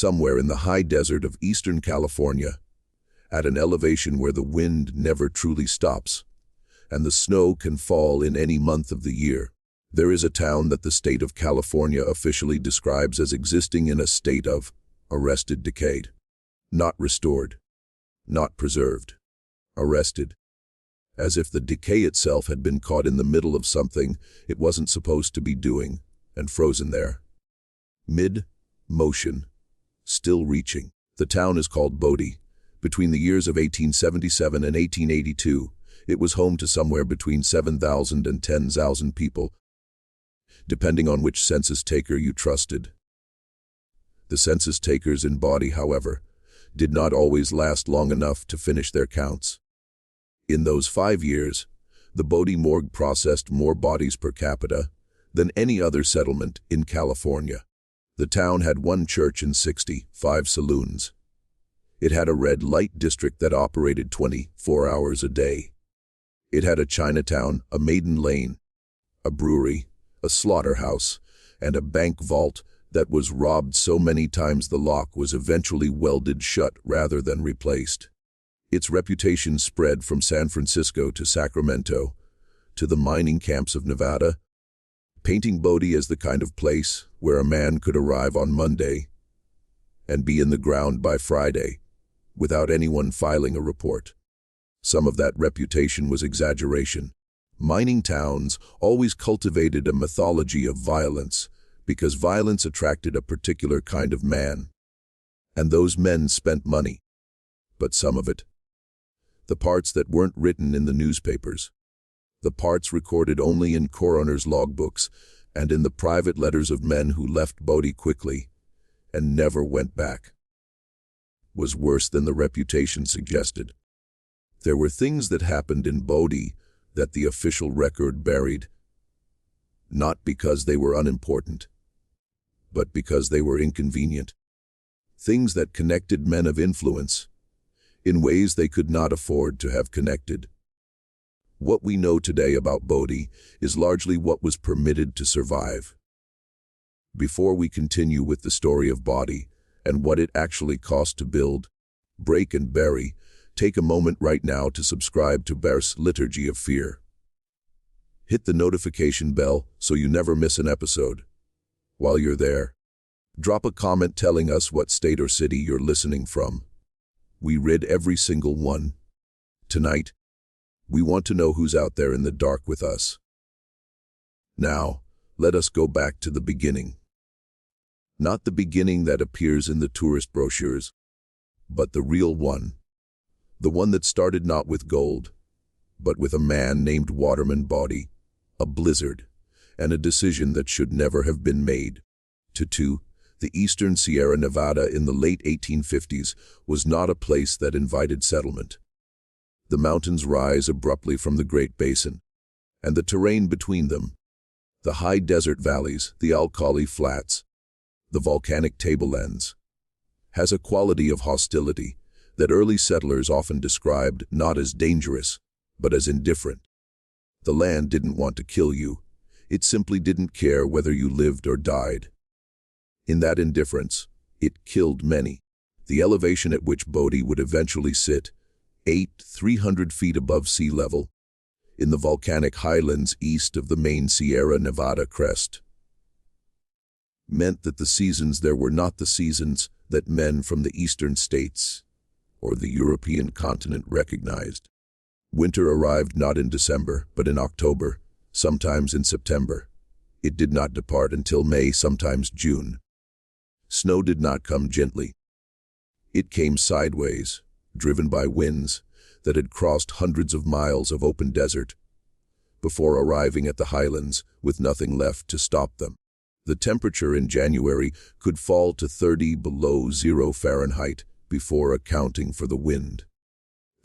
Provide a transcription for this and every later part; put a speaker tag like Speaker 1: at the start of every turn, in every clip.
Speaker 1: somewhere in the high desert of eastern California, at an elevation where the wind never truly stops, and the snow can fall in any month of the year. There is a town that the state of California officially describes as existing in a state of arrested decay. Not restored, not preserved, arrested. As if the decay itself had been caught in the middle of something it wasn't supposed to be doing, and frozen there. Mid-motion, still reaching. The town is called Bodie. Between the years of 1877 and 1882, it was home to somewhere between 7,000 and 10,000 people, depending on which census taker you trusted. The census takers in Bodie, however, did not always last long enough to finish their counts. In those 5 years, the Bodie morgue processed more bodies per capita than any other settlement in California. The town had 1 church and 65 saloons. It had a red light district that operated 24 hours a day. It had a Chinatown, a Maiden Lane, a brewery, a slaughterhouse, and a bank vault that was robbed so many times the lock was eventually welded shut rather than replaced. Its reputation spread from San Francisco to Sacramento, to the mining camps of Nevada, painting Bodie as the kind of place where a man could arrive on Monday and be in the ground by Friday without anyone filing a report. Some of that reputation was exaggeration. Mining towns always cultivated a mythology of violence because violence attracted a particular kind of man. And those men spent money. But some of it. The parts that weren't written in the newspapers. The parts recorded only in coroners' logbooks and in the private letters of men who left Bodie quickly and never went back, was worse than the reputation suggested. There were things that happened in Bodie that the official record buried, not because they were unimportant, but because they were inconvenient. Things that connected men of influence in ways they could not afford to have connected. What we know today about Bodie is largely what was permitted to survive. Before we continue with the story of Bodie and what it actually cost to build, break and bury, take a moment right now to subscribe to Bear's Liturgy of Fear. Hit the notification bell so you never miss an episode. While you're there, drop a comment telling us what state or city you're listening from. We read every single one. Tonight, we want to know who's out there in the dark with us. Now, let us go back to the beginning. Not the beginning that appears in the tourist brochures, but the real one. The one that started not with gold, but with a man named Waterman Bodie, a blizzard, and a decision that should never have been made. The eastern Sierra Nevada in the late 1850s was not a place that invited settlement. The mountains rise abruptly from the Great Basin, and the terrain between them, the high desert valleys, the alkali flats, the volcanic tablelands, has a quality of hostility that early settlers often described not as dangerous, but as indifferent. The land didn't want to kill you. It simply didn't care whether you lived or died. In that indifference, it killed many. The elevation at which Bodie would eventually sit, 300 feet above sea level, in the volcanic highlands east of the main Sierra Nevada crest, meant that the seasons there were not the seasons that men from the eastern states or the European continent recognized. Winter arrived not in December, but in October, sometimes in September. It did not depart until May, sometimes June. Snow did not come gently. It came sideways, driven by winds that had crossed hundreds of miles of open desert, before arriving at the highlands with nothing left to stop them. The temperature in January could fall to 30 below zero Fahrenheit before accounting for the wind.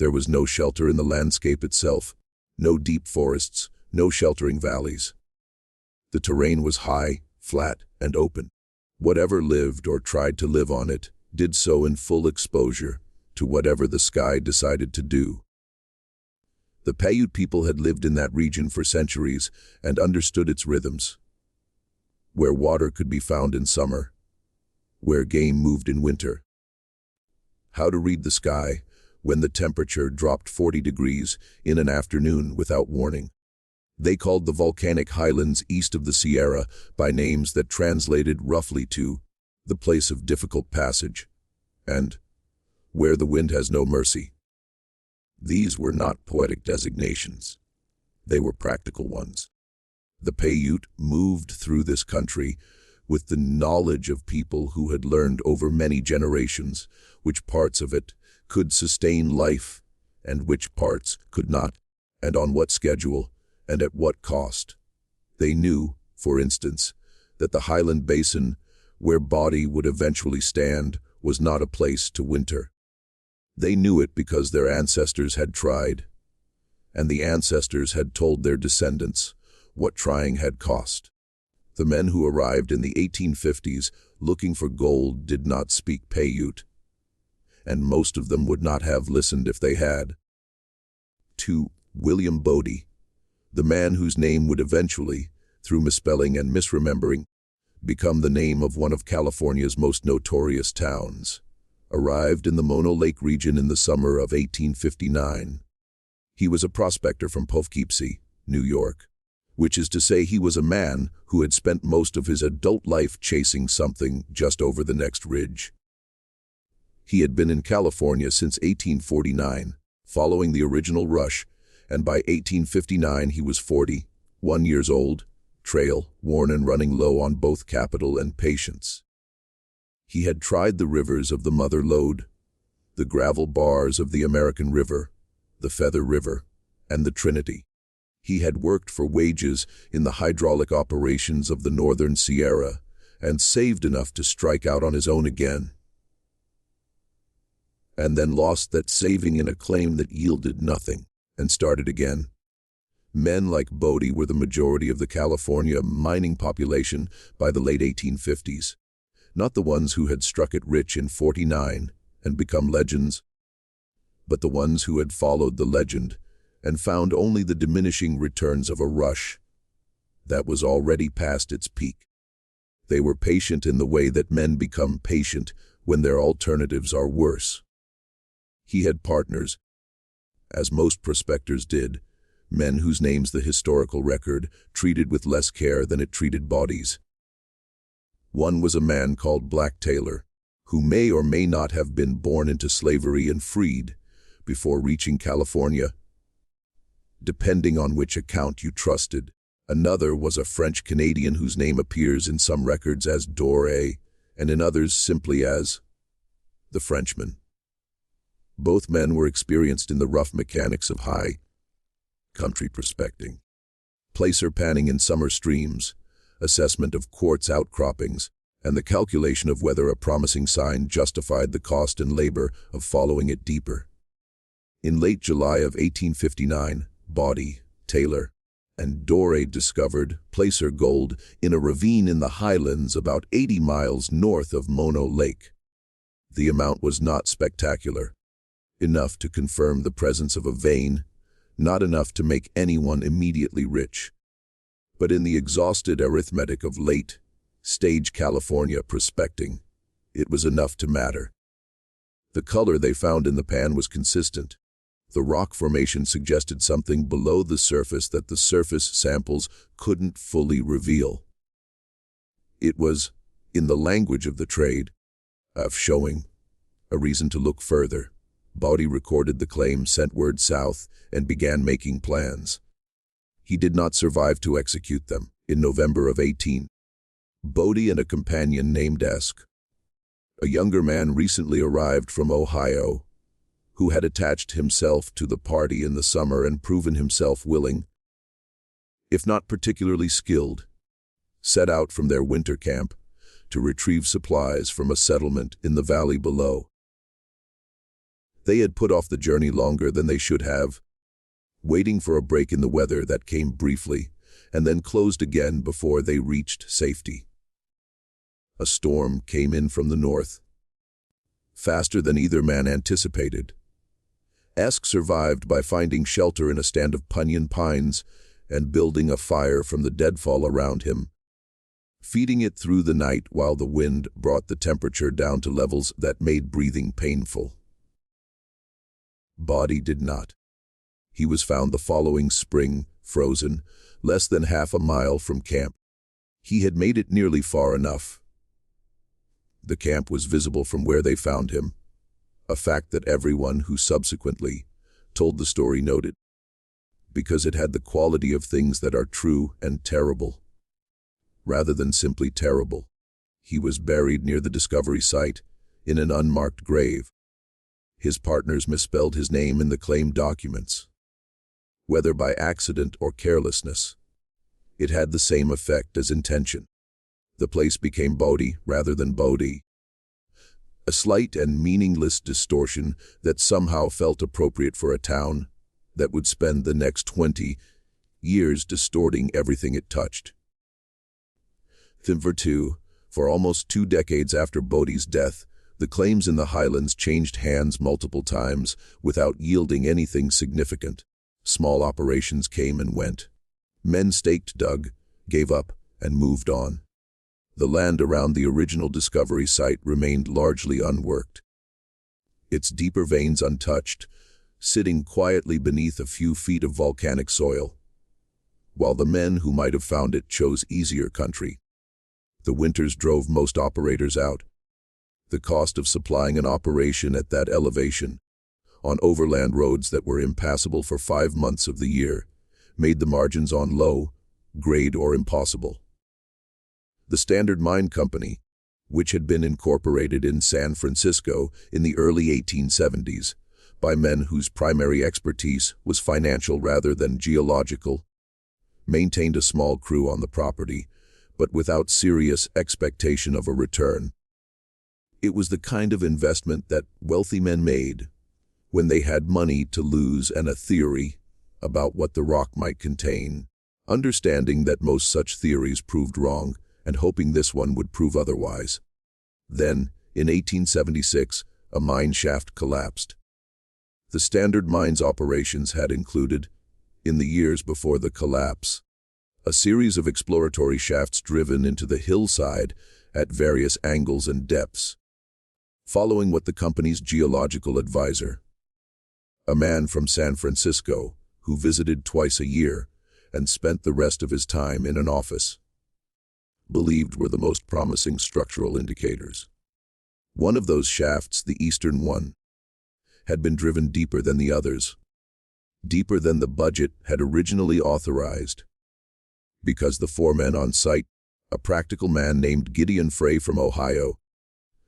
Speaker 1: There was no shelter in the landscape itself, no deep forests, no sheltering valleys. The terrain was high, flat, and open. Whatever lived or tried to live on it did so in full exposure to whatever the sky decided to do. The Paiute people had lived in that region for centuries and understood its rhythms. Where water could be found in summer, where game moved in winter. How to read the sky when the temperature dropped 40 degrees in an afternoon without warning. They called the volcanic highlands east of the Sierra by names that translated roughly to the place of difficult passage and where the wind has no mercy. These were not poetic designations. They were practical ones. The Paiute moved through this country with the knowledge of people who had learned over many generations which parts of it could sustain life and which parts could not, and on what schedule and at what cost. They knew, for instance, that the highland basin where Bodie would eventually stand was not a place to winter. They knew it because their ancestors had tried, and the ancestors had told their descendants what trying had cost. The men who arrived in the 1850s looking for gold did not speak Paiute, and most of them would not have listened if they had. To William Bodie, the man whose name would eventually, through misspelling and misremembering, become the name of one of California's most notorious towns, arrived in the Mono Lake region in the summer of 1859. He was a prospector from Poughkeepsie, New York, which is to say he was a man who had spent most of his adult life chasing something just over the next ridge. He had been in California since 1849, following the original rush, and by 1859 he was 41 years old, trail, worn and running low on both capital and patience. He had tried the rivers of the Mother Lode, the gravel bars of the American River, the Feather River, and the Trinity. He had worked for wages in the hydraulic operations of the Northern Sierra and saved enough to strike out on his own again, and then lost that saving in a claim that yielded nothing, and started again. Men like Bodie were the majority of the California mining population by the late 1850s, not the ones who had struck it rich in '49 and become legends, but the ones who had followed the legend and found only the diminishing returns of a rush that was already past its peak. They were patient in the way that men become patient when their alternatives are worse. He had partners, as most prospectors did, men whose names the historical record treated with less care than it treated bodies. One was a man called Black Taylor, who may or may not have been born into slavery and freed before reaching California, depending on which account you trusted. Another was a French-Canadian whose name appears in some records as Doré and in others simply as the Frenchman. Both men were experienced in the rough mechanics of high country prospecting, placer panning in summer streams, assessment of quartz outcroppings, and the calculation of whether a promising sign justified the cost and labor of following it deeper. In late July of 1859, Bodie, Taylor, and Doré discovered placer gold in a ravine in the highlands about 80 miles north of Mono Lake. The amount was not spectacular, enough to confirm the presence of a vein, not enough to make anyone immediately rich. But in the exhausted arithmetic of late-stage California prospecting, it was enough to matter. The color they found in the pan was consistent. The rock formation suggested something below the surface that the surface samples couldn't fully reveal. It was, in the language of the trade, of showing a reason to look further. Bodie recorded the claim, sent word south, and began making plans. He did not survive to execute them. In November of 18, Bodie and a companion named Esk, a younger man recently arrived from Ohio, who had attached himself to the party in the summer and proven himself willing, if not particularly skilled, set out from their winter camp to retrieve supplies from a settlement in the valley below. They had put off the journey longer than they should have, waiting for a break in the weather that came briefly and then closed again before they reached safety. A storm came in from the north, faster than either man anticipated. Esk survived by finding shelter in a stand of punyon pines and building a fire from the deadfall around him. feeding it through the night while the wind brought the temperature down to levels that made breathing painful. Bodie did not. He was found the following spring, frozen, less than half a mile from camp. He had made it nearly far enough. The camp was visible from where they found him, a fact that everyone who subsequently told the story noted, because it had the quality of things that are true and terrible, rather than simply terrible. He was buried near the discovery site in an unmarked grave. His partners misspelled his name in the claim documents. Whether by accident or carelessness, it had the same effect as intention. The place became Bodie rather than Bodie. A slight and meaningless distortion that somehow felt appropriate for a town that would spend the next 20 years distorting everything it touched. For almost 2 decades after Bodie's death, the claims in the Highlands changed hands multiple times without yielding anything significant. Small operations came and went. Men staked, dug, gave up, and moved on. The land around the original discovery site remained largely unworked, its deeper veins untouched, sitting quietly beneath a few feet of volcanic soil, while the men who might have found it chose easier country. The winters drove most operators out. The cost of supplying an operation at that elevation, on overland roads that were impassable for 5 months of the year, made the margins on low grade or impossible. The Standard Mine Company, which had been incorporated in San Francisco in the early 1870s by men whose primary expertise was financial rather than geological, maintained a small crew on the property, but without serious expectation of a return. It was the kind of investment that wealthy men made when they had money to lose and a theory about what the rock might contain, understanding that most such theories proved wrong and hoping this one would prove otherwise. Then, in 1876, a mine shaft collapsed. The Standard Mine's operations had included, in the years before the collapse, a series of exploratory shafts driven into the hillside at various angles and depths, following what the company's geological advisor, a man from San Francisco who visited twice a year and spent the rest of his time in an office, believed were the most promising structural indicators. One of those shafts, the eastern one, had been driven deeper than the others, deeper than the budget had originally authorized, because the foreman on site, a practical man named Gideon Fahey from Ohio,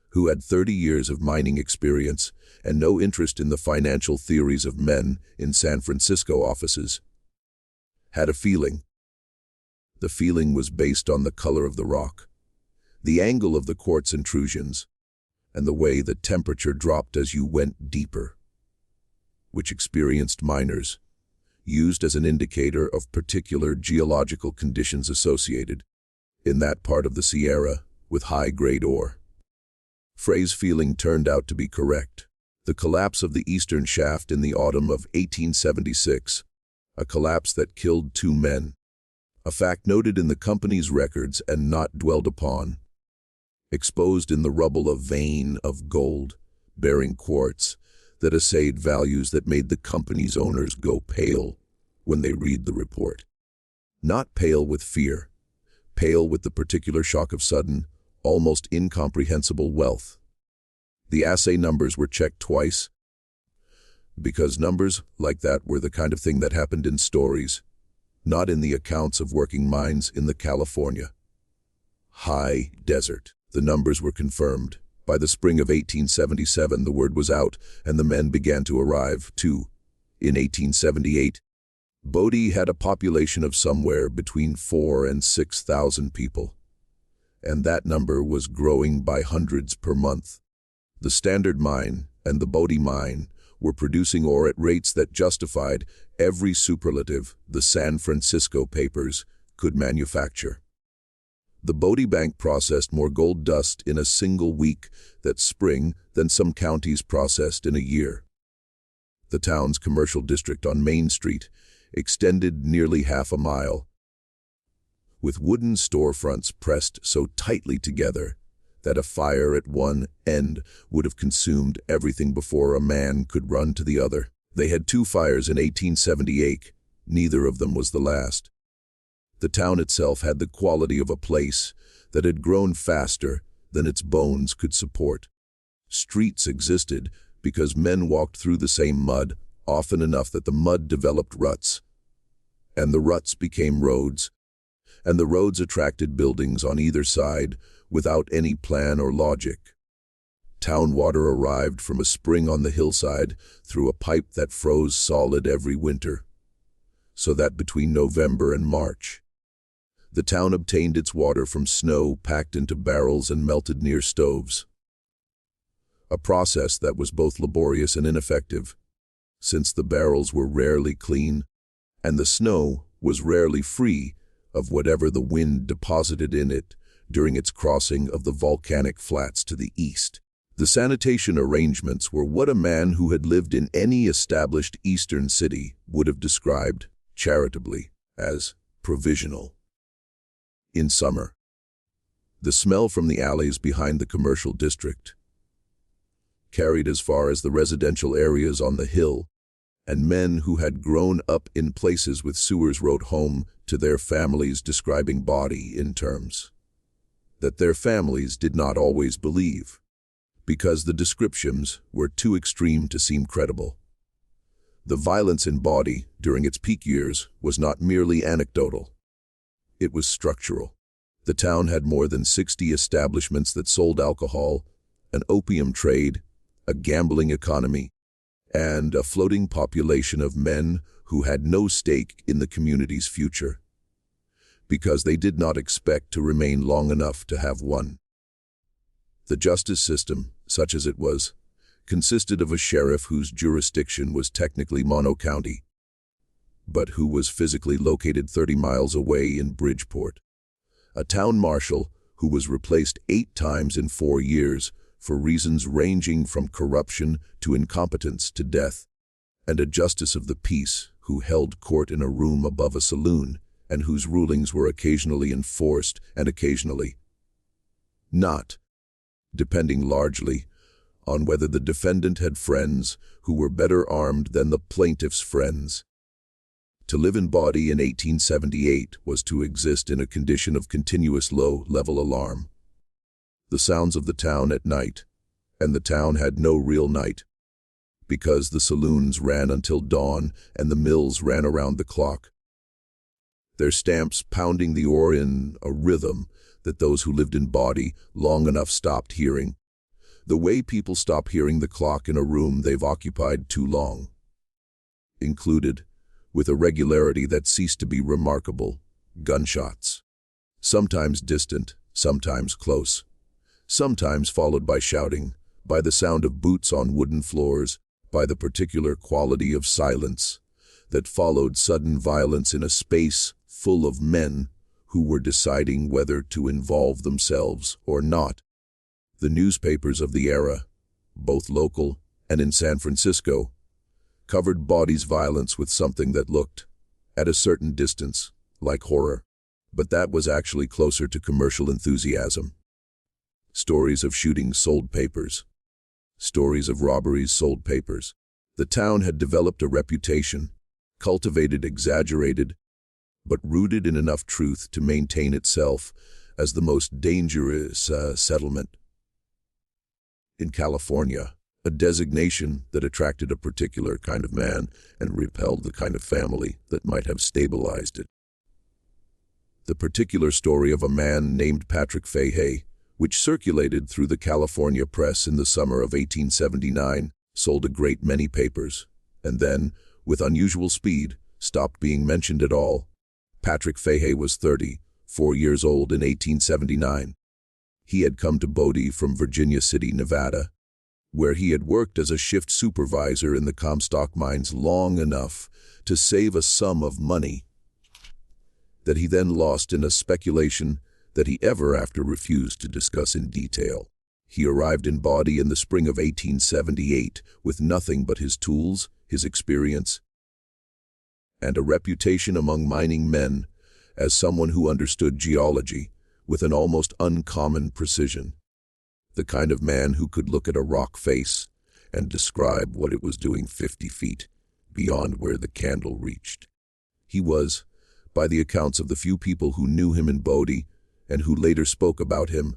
Speaker 1: who had 30 years of mining experience and no interest in the financial theories of men in San Francisco offices, had a feeling. The feeling was based on the color of the rock, the angle of the quartz intrusions, and the way the temperature dropped as you went deeper, which experienced miners used as an indicator of particular geological conditions associated in that part of the Sierra with high-grade ore. Fahey's feeling turned out to be correct. The collapse of the eastern shaft in the autumn of 1876, a collapse that killed 2 men, a fact noted in the company's records and not dwelled upon, exposed in the rubble a vein of gold-bearing quartz that assayed values that made the company's owners go pale when they read the report. Not pale with fear, pale with the particular shock of sudden, almost incomprehensible wealth. The assay numbers were checked twice, because numbers like that were the kind of thing that happened in stories, not in the accounts of working mines in the California high desert. The numbers were confirmed. By the spring of 1877, the word was out, and the men began to arrive, too. In 1878, Bodie had a population of somewhere between 4,000 and 6,000 people, and that number was growing by hundreds per month. The Standard Mine and the Bodie Mine were producing ore at rates that justified every superlative the San Francisco papers could manufacture. The Bodie Bank processed more gold dust in a single week that spring than some counties processed in a year. The town's commercial district on Main Street extended nearly half a mile, with wooden storefronts pressed so tightly together that a fire at one end would have consumed everything before a man could run to the other. They had 2 fires in 1878, neither of them was the last. The town itself had the quality of a place that had grown faster than its bones could support. Streets existed because men walked through the same mud often enough that the mud developed ruts, and the ruts became roads, and the roads attracted buildings on either side without any plan or logic. Town water arrived from a spring on the hillside through a pipe that froze solid every winter, so that between November and March, the town obtained its water from snow packed into barrels and melted near stoves. A process that was both laborious and ineffective, since the barrels were rarely clean and the snow was rarely free of whatever the wind deposited in it during its crossing of the volcanic flats to the east. The sanitation arrangements were what a man who had lived in any established eastern city would have described, charitably, as provisional. In summer, the smell from the alleys behind the commercial district carried as far as the residential areas on the hill, and men who had grown up in places with sewers wrote home to their families describing Bodie in terms that their families did not always believe, because the descriptions were too extreme to seem credible. The violence in Bodie during its peak years was not merely anecdotal. It was structural. The town had more than 60 establishments that sold alcohol, an opium trade, a gambling economy, and a floating population of men who had no stake in the community's future, because they did not expect to remain long enough to have one. The justice system, such as it was, consisted of a sheriff whose jurisdiction was technically mono-county, but who was physically located 30 miles away in Bridgeport, a town marshal who was replaced 8 times in 4 years for reasons ranging from corruption to incompetence to death, and a justice of the peace who held court in a room above a saloon and whose rulings were occasionally enforced and occasionally not, depending largely on whether the defendant had friends who were better armed than the plaintiff's friends. To live in Bodie in 1878 was to exist in a condition of continuous low-level alarm. The sounds of the town at night, and the town had no real night, because the saloons ran until dawn and the mills ran around the clock, their stamps pounding the ore in a rhythm that those who lived in Bodie long enough stopped hearing, the way people stop hearing the clock in a room they've occupied too long. Included, with a regularity that ceased to be remarkable, gunshots, sometimes distant, sometimes close, sometimes followed by shouting, by the sound of boots on wooden floors, by the particular quality of silence that followed sudden violence in a space full of men who were deciding whether to involve themselves or not. The newspapers of the era, both local and in San Francisco, covered Bodie's violence with something that looked, at a certain distance, like horror, but that was actually closer to commercial enthusiasm. Stories of shootings sold papers. Stories of robberies sold papers. The town had developed a reputation, cultivated, exaggerated, but rooted in enough truth to maintain itself as the most dangerous settlement in California, a designation that attracted a particular kind of man and repelled the kind of family that might have stabilized it. The particular story of a man named Patrick Fahey, which circulated through the California press in the summer of 1879, sold a great many papers, and then, with unusual speed, stopped being mentioned at all. Patrick Fahey was 34 years old in 1879. He had come to Bodie from Virginia City, Nevada, where he had worked as a shift supervisor in the Comstock mines long enough to save a sum of money that he then lost in a speculation that he ever after refused to discuss in detail. He arrived in Bodie in the spring of 1878 with nothing but his tools, his experience, and a reputation among mining men as someone who understood geology with an almost uncommon precision. The kind of man who could look at a rock face and describe what it was doing 50 feet beyond where the candle reached. He was, by the accounts of the few people who knew him in Bodie and who later spoke about him,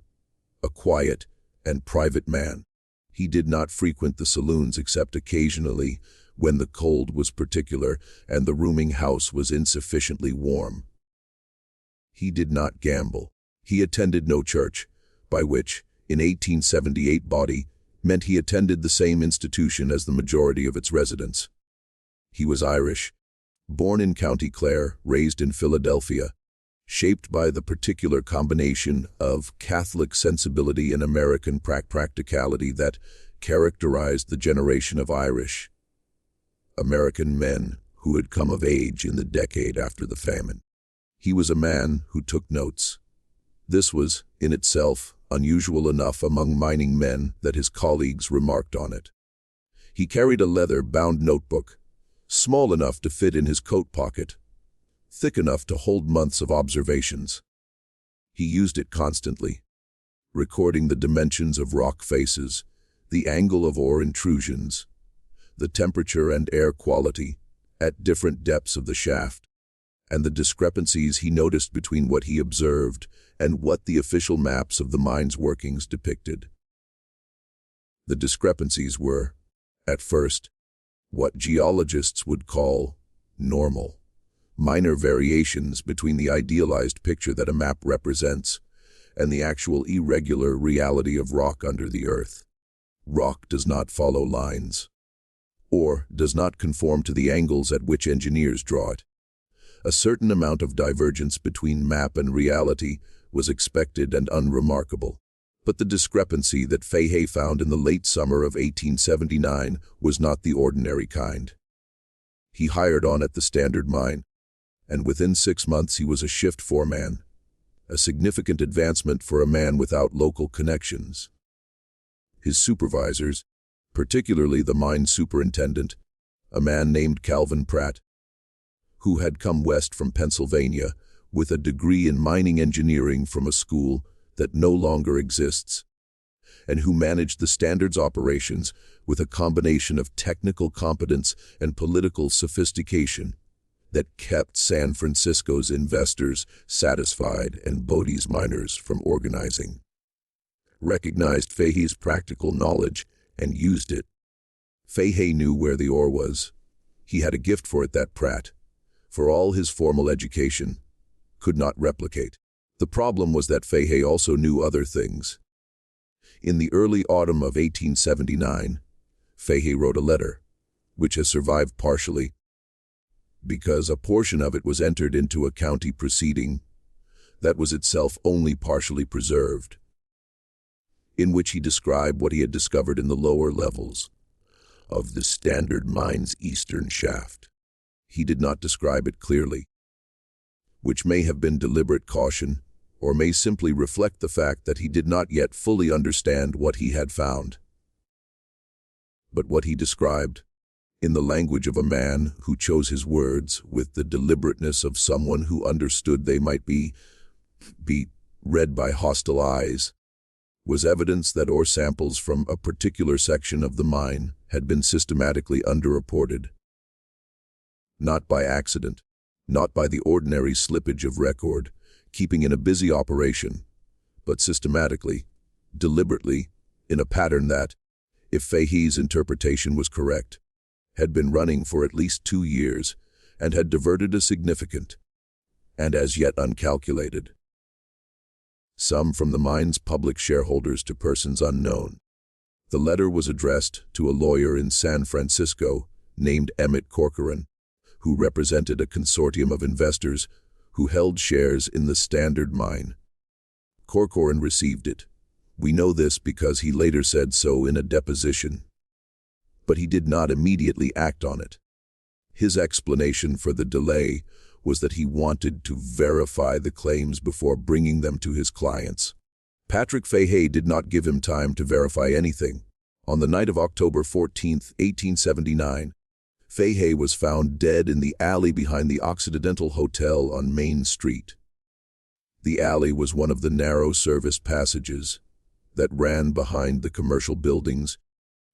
Speaker 1: a quiet and private man. He did not frequent the saloons except occasionally when the cold was particular and the rooming house was insufficiently warm. He did not gamble. He attended no church, by which, in 1878 Bodie meant he attended the same institution as the majority of its residents. He was Irish, born in County Clare, raised in Philadelphia, shaped by the particular combination of Catholic sensibility and American practicality that characterized the generation of Irish American men who had come of age in the decade after the famine. He was a man who took notes. This was, in itself, unusual enough among mining men that his colleagues remarked on it. He carried a leather-bound notebook, small enough to fit in his coat pocket, thick enough to hold months of observations. He used it constantly, recording the dimensions of rock faces, the angle of ore intrusions, the temperature and air quality at different depths of the shaft, and the discrepancies he noticed between what he observed and what the official maps of the mine's workings depicted. The discrepancies were, at first, what geologists would call normal, minor variations between the idealized picture that a map represents and the actual irregular reality of rock under the earth. Rock does not follow lines, or does not conform to the angles at which engineers draw it. A certain amount of divergence between map and reality was expected and unremarkable. But the discrepancy that Fahey found in the late summer of 1879 was not the ordinary kind. He hired on at the Standard Mine, and within 6 months he was a shift foreman, a significant advancement for a man without local connections. His supervisors, particularly the mine superintendent, a man named Calvin Pratt, who had come west from Pennsylvania with a degree in mining engineering from a school that no longer exists, and who managed the Standard's operations with a combination of technical competence and political sophistication that kept San Francisco's investors satisfied and Bodie's miners from organizing, recognized Fahey's practical knowledge and used it. Fahey knew where the ore was. He had a gift for it that Pratt, for all his formal education, could not replicate. The problem was that Fahey also knew other things. In the early autumn of 1879, Fahey wrote a letter, which has survived partially, because a portion of it was entered into a county proceeding that was itself only partially preserved, in which he described what he had discovered in the lower levels of the Standard Mine's eastern shaft. He did not describe it clearly, which may have been deliberate caution, or may simply reflect the fact that he did not yet fully understand what he had found. But what he described, in the language of a man who chose his words with the deliberateness of someone who understood they might be read by hostile eyes, was evidence that ore samples from a particular section of the mine had been systematically underreported. Not by accident, not by the ordinary slippage of record, keeping in a busy operation, but systematically, deliberately, in a pattern that, if Fahey's interpretation was correct, had been running for at least 2 years and had diverted a significant, and as yet uncalculated, sum from the mine's public shareholders to persons unknown. The letter was addressed to a lawyer in San Francisco named Emmett Corcoran, who represented a consortium of investors who held shares in the Standard Mine. Corcoran received it. We know this because he later said so in a deposition. But he did not immediately act on it. His explanation for the delay was that he wanted to verify the claims before bringing them to his clients. Patrick Fahey did not give him time to verify anything. On the night of October 14, 1879, Fahey was found dead in the alley behind the Occidental Hotel on Main Street. The alley was one of the narrow service passages that ran behind the commercial buildings,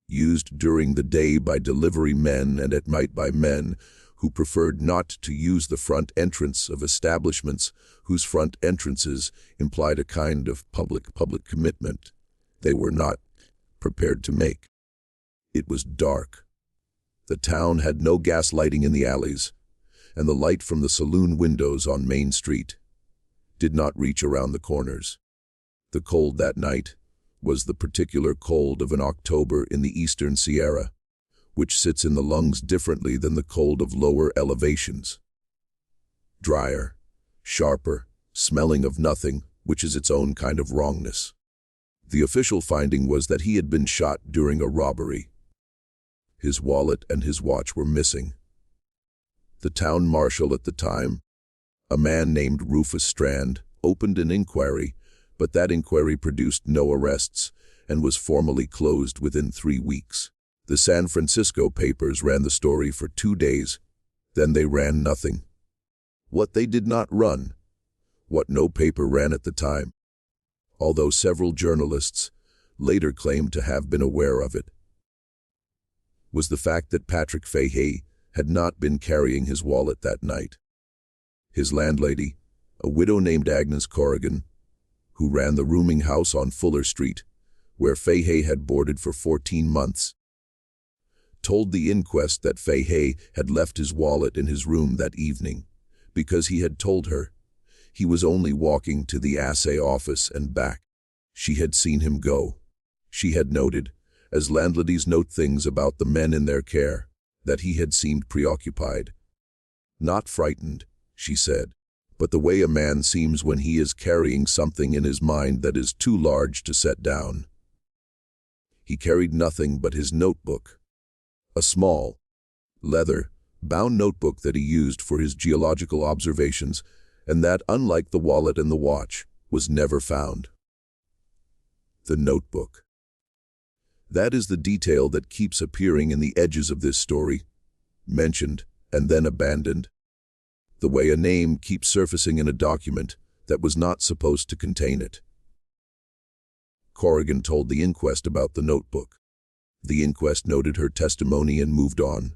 Speaker 1: used during the day by delivery men and at night by men who preferred not to use the front entrance of establishments whose front entrances implied a kind of public commitment they were not prepared to make. It was dark. The town had no gas lighting in the alleys, and the light from the saloon windows on Main Street did not reach around the corners. The cold that night was the particular cold of an October in the eastern Sierra, which sits in the lungs differently than the cold of lower elevations. Drier, sharper, smelling of nothing, which is its own kind of wrongness. The official finding was that he had been shot during a robbery. His wallet and his watch were missing. The town marshal at the time, a man named Rufus Strand, opened an inquiry, but that inquiry produced no arrests and was formally closed within 3 weeks. The San Francisco papers ran the story for 2 days, then they ran nothing. What they did not run, what no paper ran at the time, although several journalists later claimed to have been aware of it, was the fact that Patrick Fahey had not been carrying his wallet that night. His landlady, a widow named Agnes Corrigan, who ran the rooming house on Fuller Street, where Fahey had boarded for 14 months, told the inquest that Fahey had left his wallet in his room that evening because he had told her he was only walking to the assay office and back. She had seen him go. She had noted, as landladies note things about the men in their care, that he had seemed preoccupied. Not frightened, she said, but the way a man seems when he is carrying something in his mind that is too large to set down. He carried nothing but his notebook, a small, leather-bound notebook that he used for his geological observations, and that, unlike the wallet and the watch, was never found. The notebook. That is the detail that keeps appearing in the edges of this story, mentioned and then abandoned. The way a name keeps surfacing in a document that was not supposed to contain it. Corrigan told the inquest about the notebook. The inquest noted her testimony and moved on.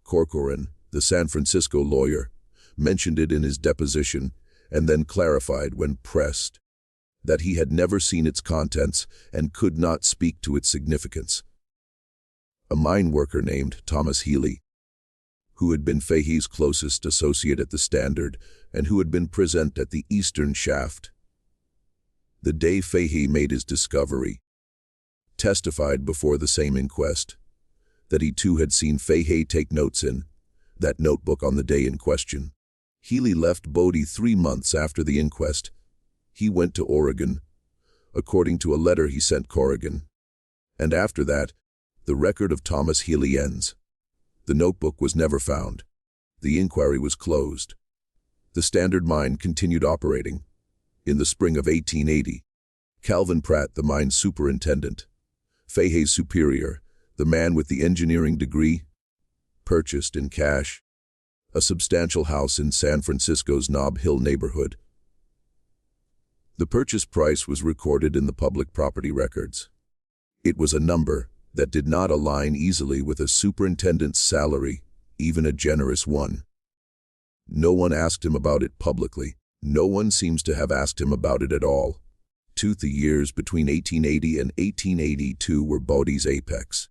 Speaker 1: Corcoran, the San Francisco lawyer, mentioned it in his deposition and then clarified when pressed that he had never seen its contents and could not speak to its significance. A mine worker named Thomas Healy, who had been Fahey's closest associate at the Standard and who had been present at the Eastern Shaft the day Fahey made his discovery, testified before the same inquest that he too had seen Fahey take notes in that notebook on the day in question. Healy left Bodie 3 months after the inquest. He went to Oregon, according to a letter he sent Corrigan. And after that, the record of Thomas Healy ends. The notebook was never found. The inquiry was closed. The Standard mine continued operating. In the spring of 1880, Calvin Pratt, the mine superintendent, Fahey's superior, the man with the engineering degree, purchased in cash a substantial house in San Francisco's Nob Hill neighborhood. The purchase price was recorded in the public property records. It was a number that did not align easily with a superintendent's salary, even a generous one. No one asked him about it publicly. No one seems to have asked him about it at all. The years between 1880 and 1882 were Bodie's apex.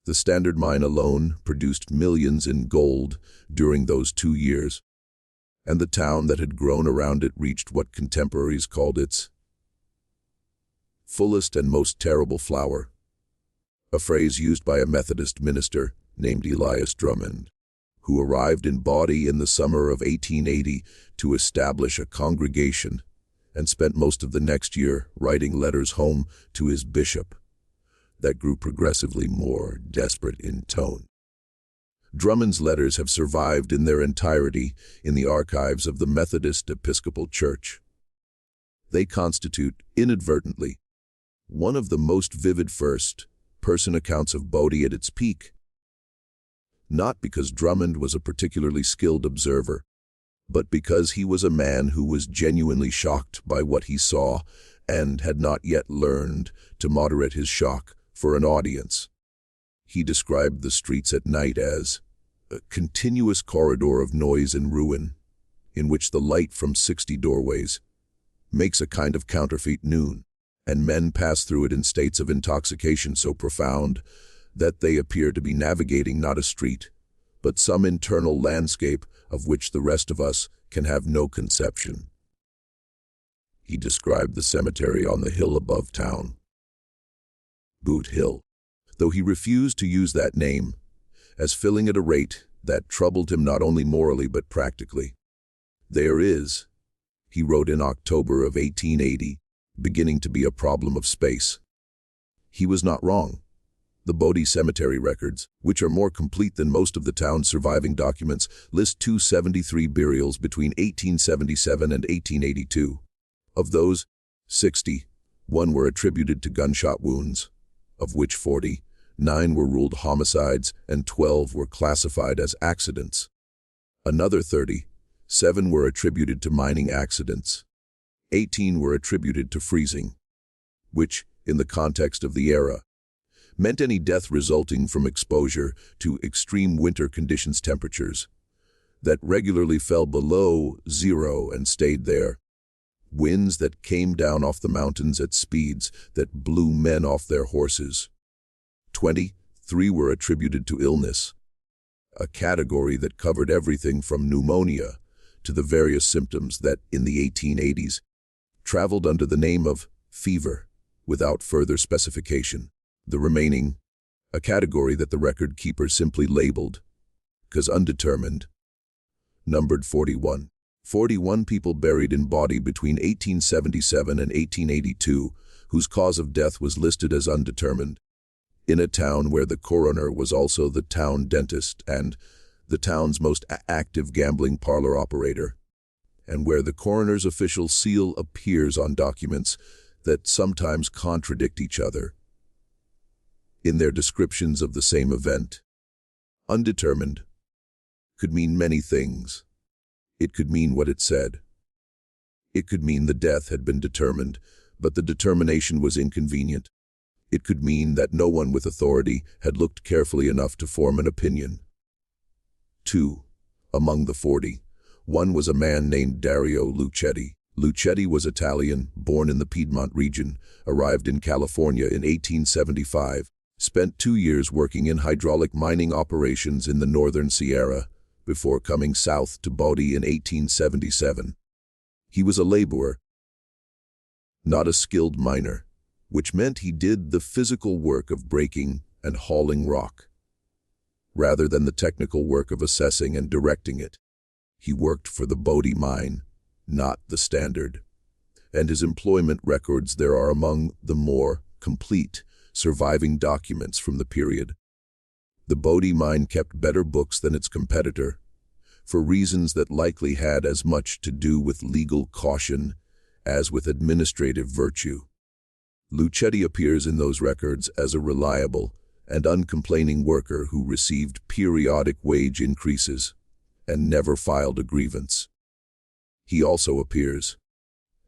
Speaker 1: The Standard mine alone produced millions in gold during those 2 years, and the town that had grown around it reached what contemporaries called its fullest and most terrible flower, a phrase used by a Methodist minister named Elias Drummond, who arrived in Bodie in the summer of 1880 to establish a congregation and spent most of the next year writing letters home to his bishop that grew progressively more desperate in tone. Drummond's letters have survived in their entirety in the archives of the Methodist Episcopal Church. They constitute, inadvertently, one of the most vivid first-person accounts of Bodie at its peak. not because Drummond was a particularly skilled observer, but because he was a man who was genuinely shocked by what he saw and had not yet learned to moderate his shock for an audience. He described the streets at night as a continuous corridor of noise and ruin, in which the light from 60 doorways makes a kind of counterfeit noon, and men pass through it in states of intoxication so profound that they appear to be navigating not a street, but some internal landscape of which the rest of us can have no conception. He described the cemetery on the hill above town, Boot Hill, though he refused to use that name, as filling at a rate that troubled him not only morally but practically. There is, he wrote in October of 1880, beginning to be a problem of space. He was not wrong. The Bodie cemetery records, which are more complete than most of the town's surviving documents, list 273 burials between 1877 and 1882. Of those, 61 were attributed to gunshot wounds, of which 49 were ruled homicides and 12 were classified as accidents. Another 37 were attributed to mining accidents. 18 were attributed to freezing, which, in the context of the era, meant any death resulting from exposure to extreme winter conditions temperatures that regularly fell below zero and stayed there. Winds that came down off the mountains at speeds that blew men off their horses. 23 were attributed to illness, a category that covered everything from pneumonia to the various symptoms that, in the 1880s, traveled under the name of fever without further specification. The remaining, a category that the record keeper simply labeled, because undetermined, numbered 41. 41 people buried in Bodie between 1877 and 1882, whose cause of death was listed as undetermined, in a town where the coroner was also the town dentist and the town's most active gambling parlor operator, and where the coroner's official seal appears on documents that sometimes contradict each other in their descriptions of the same event. Undetermined could mean many things. It could mean what it said. It could mean the death had been determined, but the determination was inconvenient. It could mean that no one with authority had looked carefully enough to form an opinion. 2. Among the 40, one was a man named Dario Lucetti. Lucetti was Italian, born in the Piedmont region, arrived in California in 1875, spent 2 years working in hydraulic mining operations in the northern Sierra, before coming south to Bodie in 1877. He was a laborer, not a skilled miner, which meant he did the physical work of breaking and hauling rock, rather than the technical work of assessing and directing it. He worked for the Bodie mine, not the Standard, and his employment records there are among the more complete surviving documents from the period. The Bodie mine kept better books than its competitor, for reasons that likely had as much to do with legal caution as with administrative virtue. Lucetti appears in those records as a reliable and uncomplaining worker who received periodic wage increases and never filed a grievance. He also appears,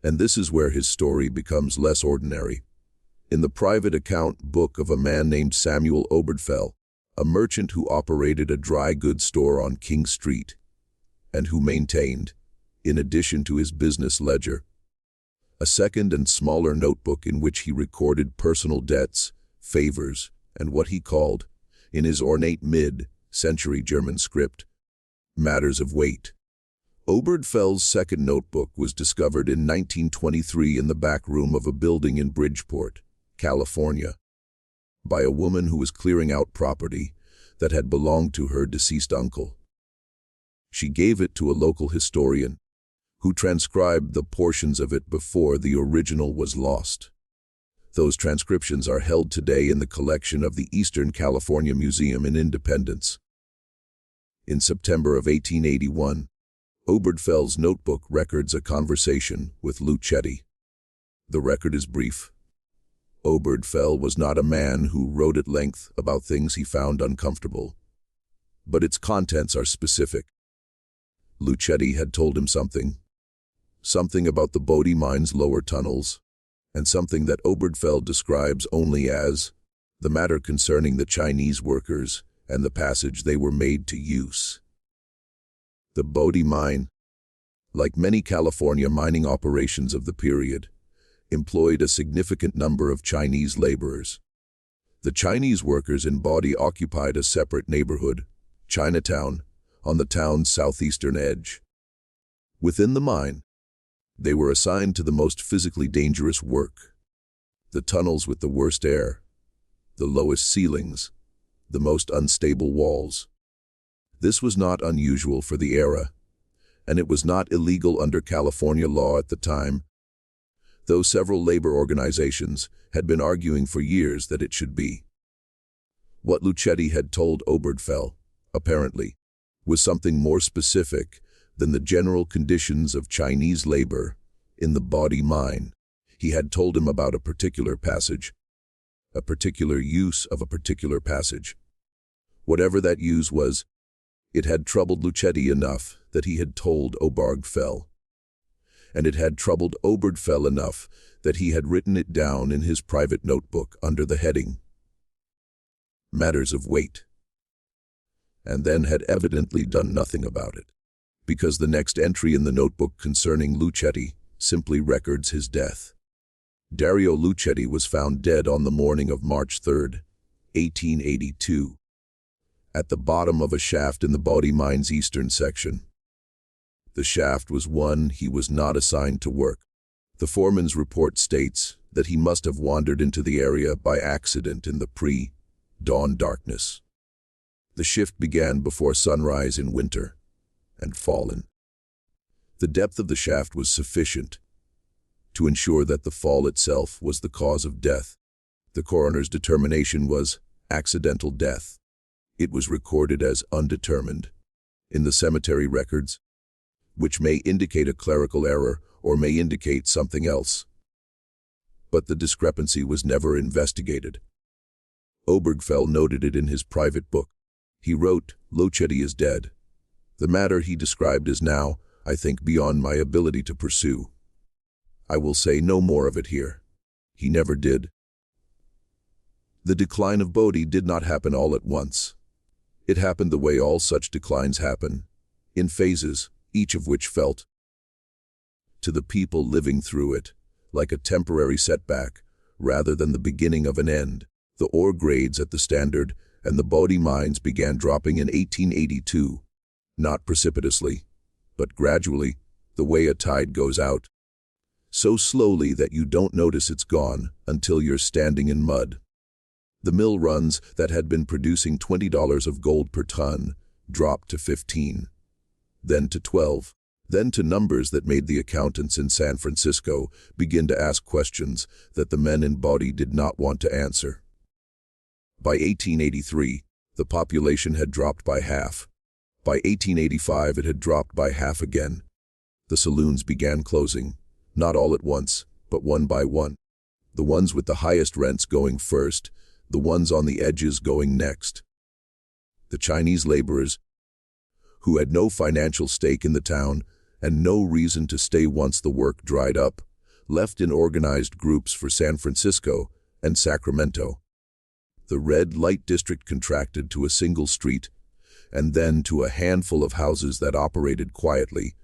Speaker 1: and this is where his story becomes less ordinary, in the private account book of a man named Samuel Obergefell, a merchant who operated a dry goods store on King Street, and who maintained, in addition to his business ledger, a second and smaller notebook in which he recorded personal debts, favors, and what he called, in his ornate mid-century German script, matters of weight. Obergefell's second notebook was discovered in 1923 in the back room of a building in Bridgeport, California, by a woman who was clearing out property that had belonged to her deceased uncle. She gave it to a local historian, who transcribed the portions of it before the original was lost. Those transcriptions are held today in the collection of the Eastern California Museum in Independence. In September of 1881, Obergefell's notebook records a conversation with Lucetti. The record is brief. Obergefell was not a man who wrote at length about things he found uncomfortable. but its contents are specific. Luchetti had told him something about the Bodie mine's lower tunnels, and something that Obergefell describes only as the matter concerning the Chinese workers and the passage they were made to use. The Bodie mine, like many California mining operations of the period, employed a significant number of Chinese laborers. The Chinese workers in Bodie occupied a separate neighborhood, Chinatown, on the town's southeastern edge. Within the mine, they were assigned to the most physically dangerous work: the tunnels with the worst air, the lowest ceilings, the most unstable walls. This was not unusual for the era, and it was not illegal under California law at the time, though several labor organizations had been arguing for years that it should be. What Luchetti had told Obergefell, apparently, was something more specific than the general conditions of Chinese labor in the Bodie mine. He had told him about a particular passage, a particular use of a particular passage. Whatever that use was, it had troubled Luchetti enough that he had told Obergefell. And it had troubled Obergefell enough that he had written it down in his private notebook under the heading "Matters of Weight," and then had evidently done nothing about it, because the next entry in the notebook concerning Luchetti simply records his death. Dario Luchetti was found dead on the morning of March 3, 1882, at the bottom of a shaft in the Bodie mine's eastern section. The shaft was one he was not assigned to work. The foreman's report states that he must have wandered into the area by accident in the pre-dawn darkness. The shift began before sunrise in winter and fallen. The depth of the shaft was sufficient to ensure that the fall itself was the cause of death. The coroner's determination was accidental death. It was recorded as undetermined in the cemetery records, which may indicate a clerical error or may indicate something else. But the discrepancy was never investigated. Obergefell noted it in his private book. He wrote, "Luchetti is dead. The matter he described is now, I think, beyond my ability to pursue. I will say no more of it here. He never did." The decline of Bodie did not happen all at once. It happened the way all such declines happen, in phases, each of which felt, to the people living through it, like a temporary setback, rather than the beginning of an end. The ore grades at the Standard and the Bodie mines began dropping in 1882, not precipitously, but gradually, the way a tide goes out. So slowly that you don't notice it's gone until you're standing in mud. The mill runs that had been producing $20 of gold per ton dropped to 15, then to 12, then to numbers that made the accountants in San Francisco begin to ask questions that the men in Bodie did not want to answer. By 1883, the population had dropped by half. By 1885, it had dropped by half again. The saloons began closing, not all at once, but one by one. The ones with the highest rents going first, the ones on the edges going next. The Chinese laborers, who had no financial stake in the town and no reason to stay once the work dried up, left in organized groups for San Francisco and Sacramento. The red light district contracted to a single street, and then to a handful of houses that operated quietly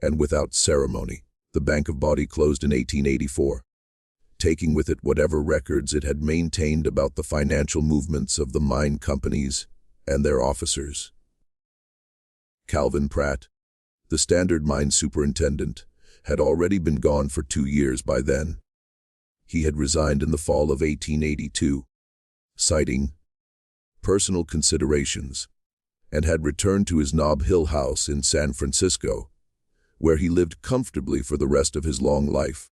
Speaker 1: and without ceremony. The Bank of Bodie closed in 1884, taking with it whatever records it had maintained about the financial movements of the mine companies and their officers. Calvin Pratt, the Standard mine superintendent, had already been gone for 2 years by then. He had resigned in the fall of 1882, citing personal considerations, and had returned to his Nob Hill house in San Francisco, where he lived comfortably for the rest of his long life.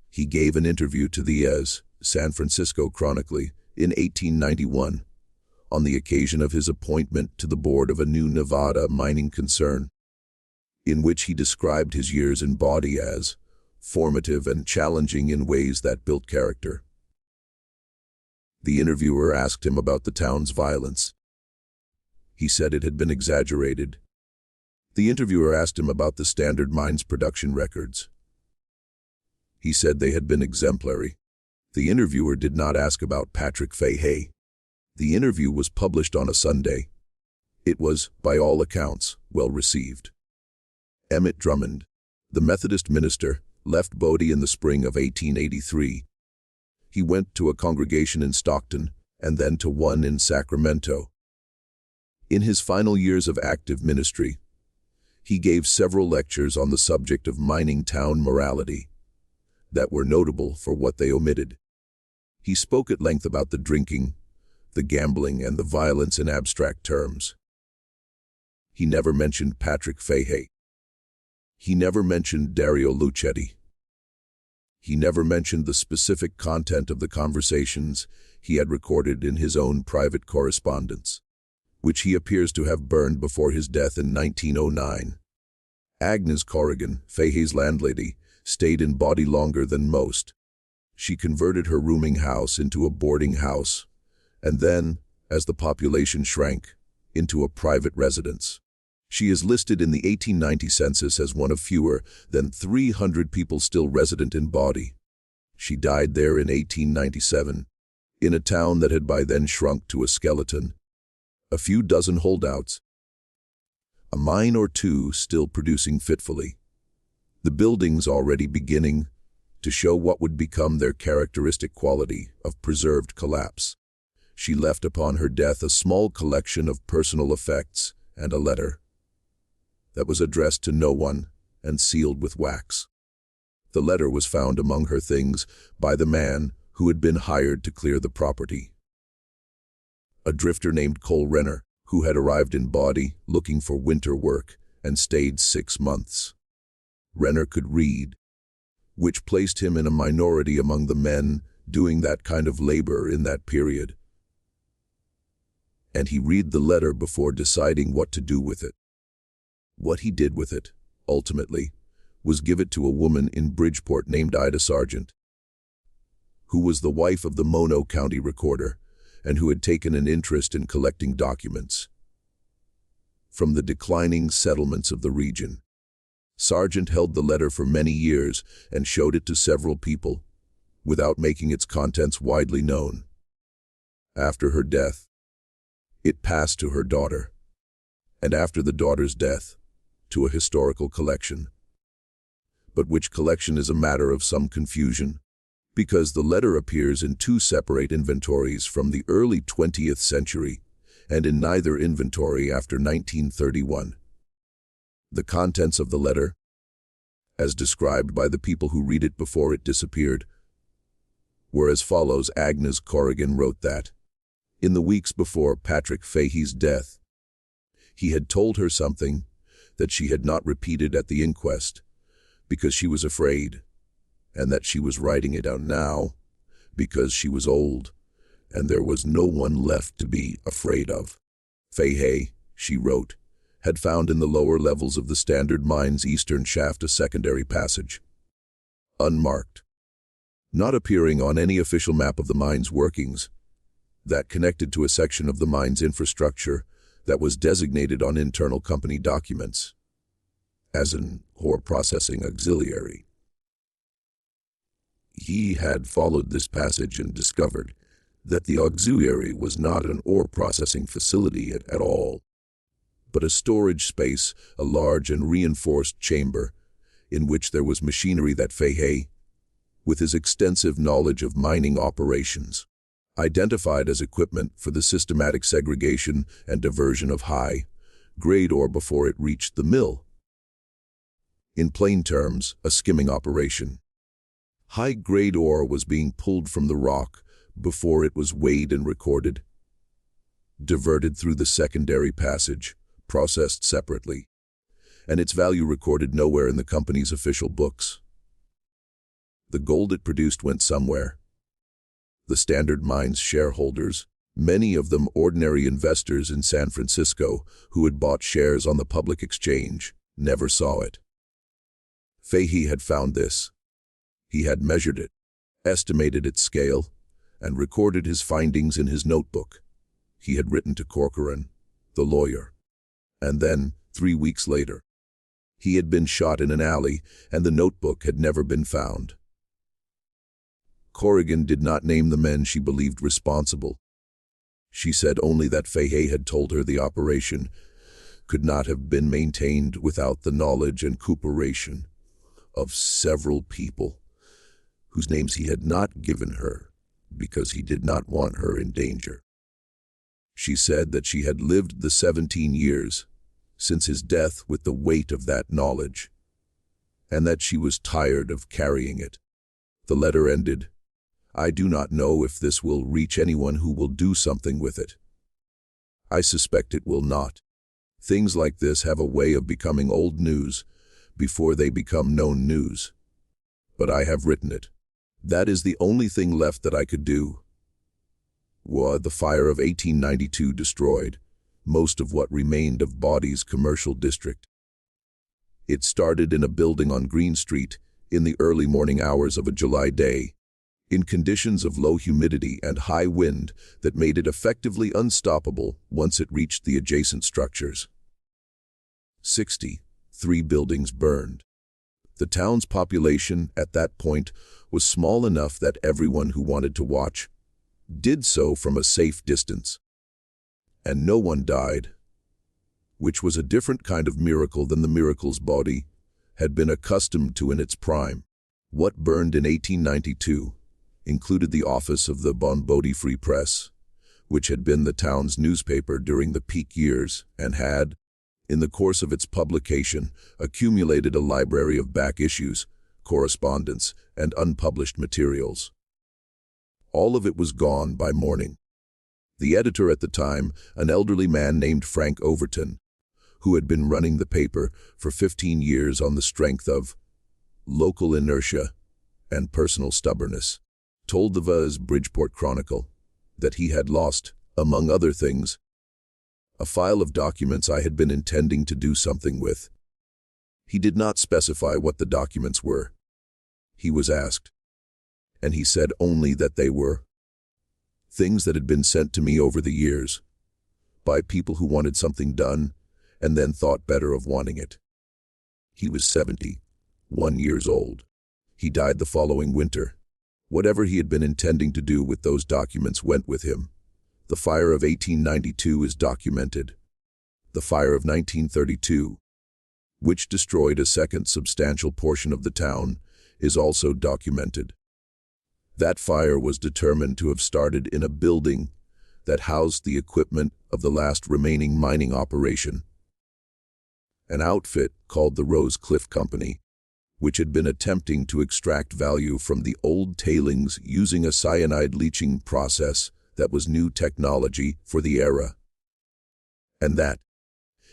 Speaker 1: He gave an interview to the San Francisco Chronicle in 1891, on the occasion of his appointment to the board of a new Nevada mining concern, in which he described his years in Bodie as formative and challenging in ways that built character. The interviewer asked him about the town's violence. He said it had been exaggerated. The interviewer asked him about the Standard Mines production records. He said they had been exemplary. The interviewer did not ask about Patrick Fahey. The interview was published on a Sunday. It was, by all accounts, well received. Emmett Drummond, the Methodist minister, left Bodie in the spring of 1883. He went to a congregation in Stockton and then to one in Sacramento. In his final years of active ministry, he gave several lectures on the subject of mining town morality that were notable for what they omitted. He spoke at length about the drinking, the gambling, and the violence in abstract terms. He never mentioned Patrick Fahey. He never mentioned Dario Lucetti. He never mentioned the specific content of the conversations he had recorded in his own private correspondence, which he appears to have burned before his death in 1909. Agnes Corrigan, Fahey's landlady, stayed in Bodie longer than most. She converted her rooming house into a boarding house, and then, as the population shrank, into a private residence. She is listed in the 1890 census as one of fewer than 300 people still resident in Bodie. She died there in 1897, in a town that had by then shrunk to a skeleton. A few dozen holdouts, a mine or two still producing fitfully. The buildings already beginning to show what would become their characteristic quality of preserved collapse. She left upon her death a small collection of personal effects and a letter that was addressed to no one and sealed with wax. The letter was found among her things by the man who had been hired to clear the property. A drifter named Cole Renner, who had arrived in Bodie looking for winter work and stayed 6 months. Renner could read, which placed him in a minority among the men doing that kind of labor in that period. And he read the letter before deciding what to do with it. What he did with it, ultimately, was give it to a woman in Bridgeport named Ida Sargent, who was the wife of the Mono County recorder and who had taken an interest in collecting documents from the declining settlements of the region. Sargent held the letter for many years and showed it to several people, without making its contents widely known. After her death, it passed to her daughter, and after the daughter's death, to a historical collection. But which collection is a matter of some confusion, because the letter appears in 2 separate inventories from the early 20th century, and in neither inventory after 1931. The contents of the letter, as described by the people who read it before it disappeared, were as follows. Agnes Corrigan wrote that, in the weeks before Patrick Fahey's death, he had told her something that she had not repeated at the inquest because she was afraid, and that she was writing it out now because she was old and there was no one left to be afraid of. Fahey, she wrote, had found in the lower levels of the Standard Mine's eastern shaft a secondary passage, unmarked, not appearing on any official map of the mine's workings, that connected to a section of the mine's infrastructure that was designated on internal company documents as an ore processing auxiliary. He had followed this passage and discovered that the auxiliary was not an ore processing facility at all, but a storage space, a large and reinforced chamber, in which there was machinery that Fahey, with his extensive knowledge of mining operations, identified as equipment for the systematic segregation and diversion of high-grade ore before it reached the mill. In plain terms, a skimming operation. High-grade ore was being pulled from the rock before it was weighed and recorded, diverted through the secondary passage, processed separately, and its value recorded nowhere in the company's official books. The gold it produced went somewhere. The Standard Mine's shareholders, many of them ordinary investors in San Francisco who had bought shares on the public exchange, never saw it. Fahey had found this. He had measured it, estimated its scale, and recorded his findings in his notebook. He had written to Corcoran, the lawyer. And then, 3 weeks later, he had been shot in an alley, and the notebook had never been found. Corrigan did not name the men she believed responsible. She said only that Fahey had told her the operation could not have been maintained without the knowledge and cooperation of several people whose names he had not given her because he did not want her in danger. She said that she had lived the 17 years since his death with the weight of that knowledge, and that she was tired of carrying it. The letter ended, "I do not know if this will reach anyone who will do something with it. I suspect it will not. Things like this have a way of becoming old news before they become known news. But I have written it. That is the only thing left that I could do." The fire of 1892 destroyed most of what remained of Bodie's commercial district. It started in a building on Green Street in the early morning hours of a July day, in conditions of low humidity and high wind that made it effectively unstoppable once it reached the adjacent structures. 63 buildings burned. The town's population at that point was small enough that everyone who wanted to watch did so from a safe distance. And no one died, which was a different kind of miracle than the miracles Bodie had been accustomed to in its prime. What burned in 1892 included the office of the Bodie Free Press, which had been the town's newspaper during the peak years and had, in the course of its publication, accumulated a library of back issues, correspondence, and unpublished materials. All of it was gone by morning. The editor at the time, an elderly man named Frank Overton, who had been running the paper for 15 years on the strength of local inertia and personal stubbornness, told the V's Bridgeport Chronicle that he had lost, among other things, a file of documents I had been intending to do something with. He did not specify what the documents were. He was asked, and he said only that they were things that had been sent to me over the years by people who wanted something done and then thought better of wanting it. He was 71 years old. He died the following winter. Whatever he had been intending to do with those documents went with him. The fire of 1892 is documented. The fire of 1932, which destroyed a second substantial portion of the town, is also documented. That fire was determined to have started in a building that housed the equipment of the last remaining mining operation, an outfit called the Rose Cliff Company, which had been attempting to extract value from the old tailings using a cyanide leaching process that was new technology for the era. And that,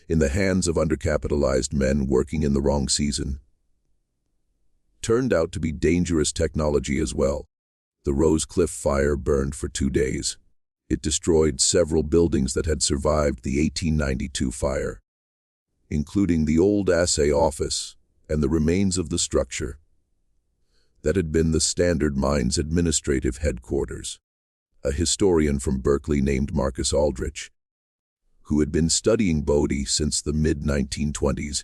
Speaker 1: in the hands of undercapitalized men working in the wrong season, turned out to be dangerous technology as well. The Rose Cliff fire burned for 2 days. It destroyed several buildings that had survived the 1892 fire, including the old assay office and the remains of the structure that had been the Standard Mine's administrative headquarters. A historian from Berkeley named Marcus Aldrich, who had been studying Bodie since the mid-1920s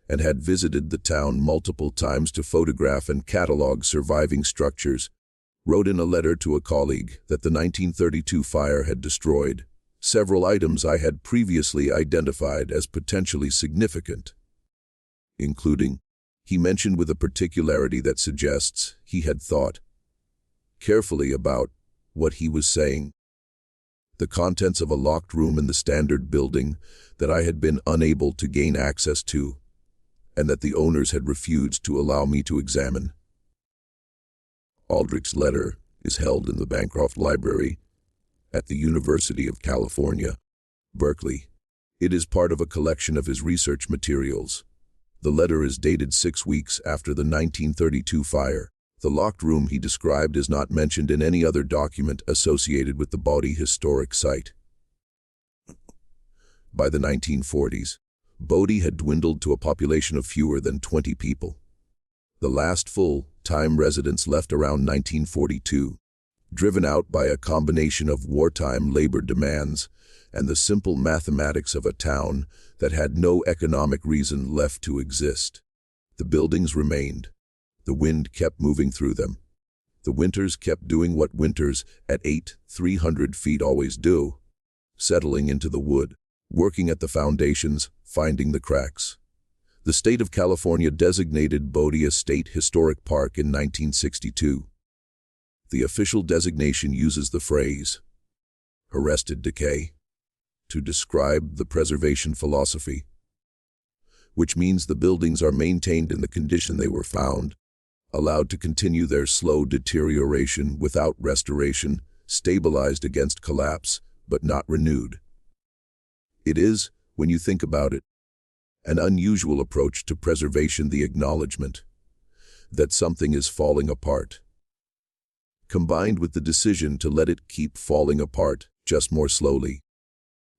Speaker 1: and had visited the town multiple times to photograph and catalog surviving structures, wrote in a letter to a colleague that the 1932 fire had destroyed several items I had previously identified as potentially significant, including, he mentioned with a particularity that suggests he had thought carefully about what he was saying, the contents of a locked room in the Standard building that I had been unable to gain access to, and that the owners had refused to allow me to examine. Aldrich's letter is held in the Bancroft Library at the University of California, Berkeley. It is part of a collection of his research materials. The letter is dated 6 weeks after the 1932 fire. The locked room he described is not mentioned in any other document associated with the Bodie historic site. By the 1940s, Bodie had dwindled to a population of fewer than 20 people. The last full-time residents left around 1942. driven out by a combination of wartime labor demands and the simple mathematics of a town that had no economic reason left to exist. The buildings remained. The wind kept moving through them. The winters kept doing what winters at 300 feet always do, settling into the wood, working at the foundations, finding the cracks. The state of California designated Bodie State Historic Park in 1962. The official designation uses the phrase, arrested decay, to describe the preservation philosophy, which means the buildings are maintained in the condition they were found, allowed to continue their slow deterioration without restoration, stabilized against collapse, but not renewed. It is, when you think about it, an unusual approach to preservation, the acknowledgement that something is falling apart, combined with the decision to let it keep falling apart, just more slowly.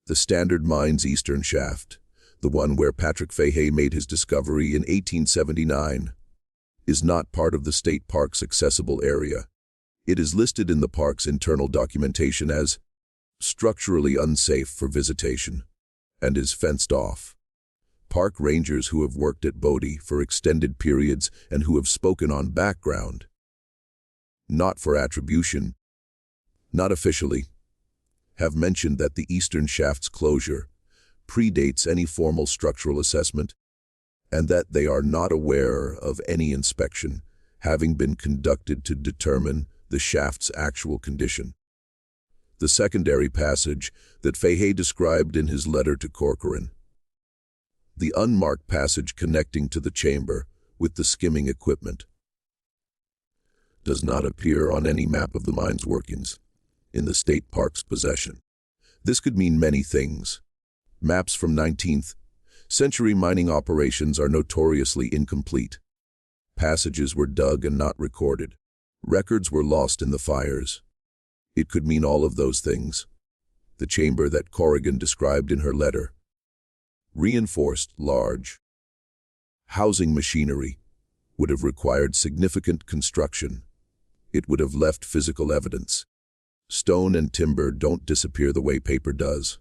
Speaker 1: The Standard Mine's eastern shaft, the one where Patrick Fahey made his discovery in 1879, is not part of the state park's accessible area. It is listed in the park's internal documentation as structurally unsafe for visitation and is fenced off. Park rangers who have worked at Bodie for extended periods and who have spoken on background, not for attribution, not officially, have mentioned that the eastern shaft's closure predates any formal structural assessment and that they are not aware of any inspection having been conducted to determine the shaft's actual condition. The secondary passage that Fahey described in his letter to Corcoran, the unmarked passage connecting to the chamber with the skimming equipment, does not appear on any map of the mine's workings in the state park's possession. This could mean many things. Maps from 19th century mining operations are notoriously incomplete. Passages were dug and not recorded. Records were lost in the fires. It could mean all of those things. The chamber that Corrigan described in her letter, reinforced, large housing machinery, would have required significant construction. It would have left physical evidence. Stone and timber don't disappear the way paper does.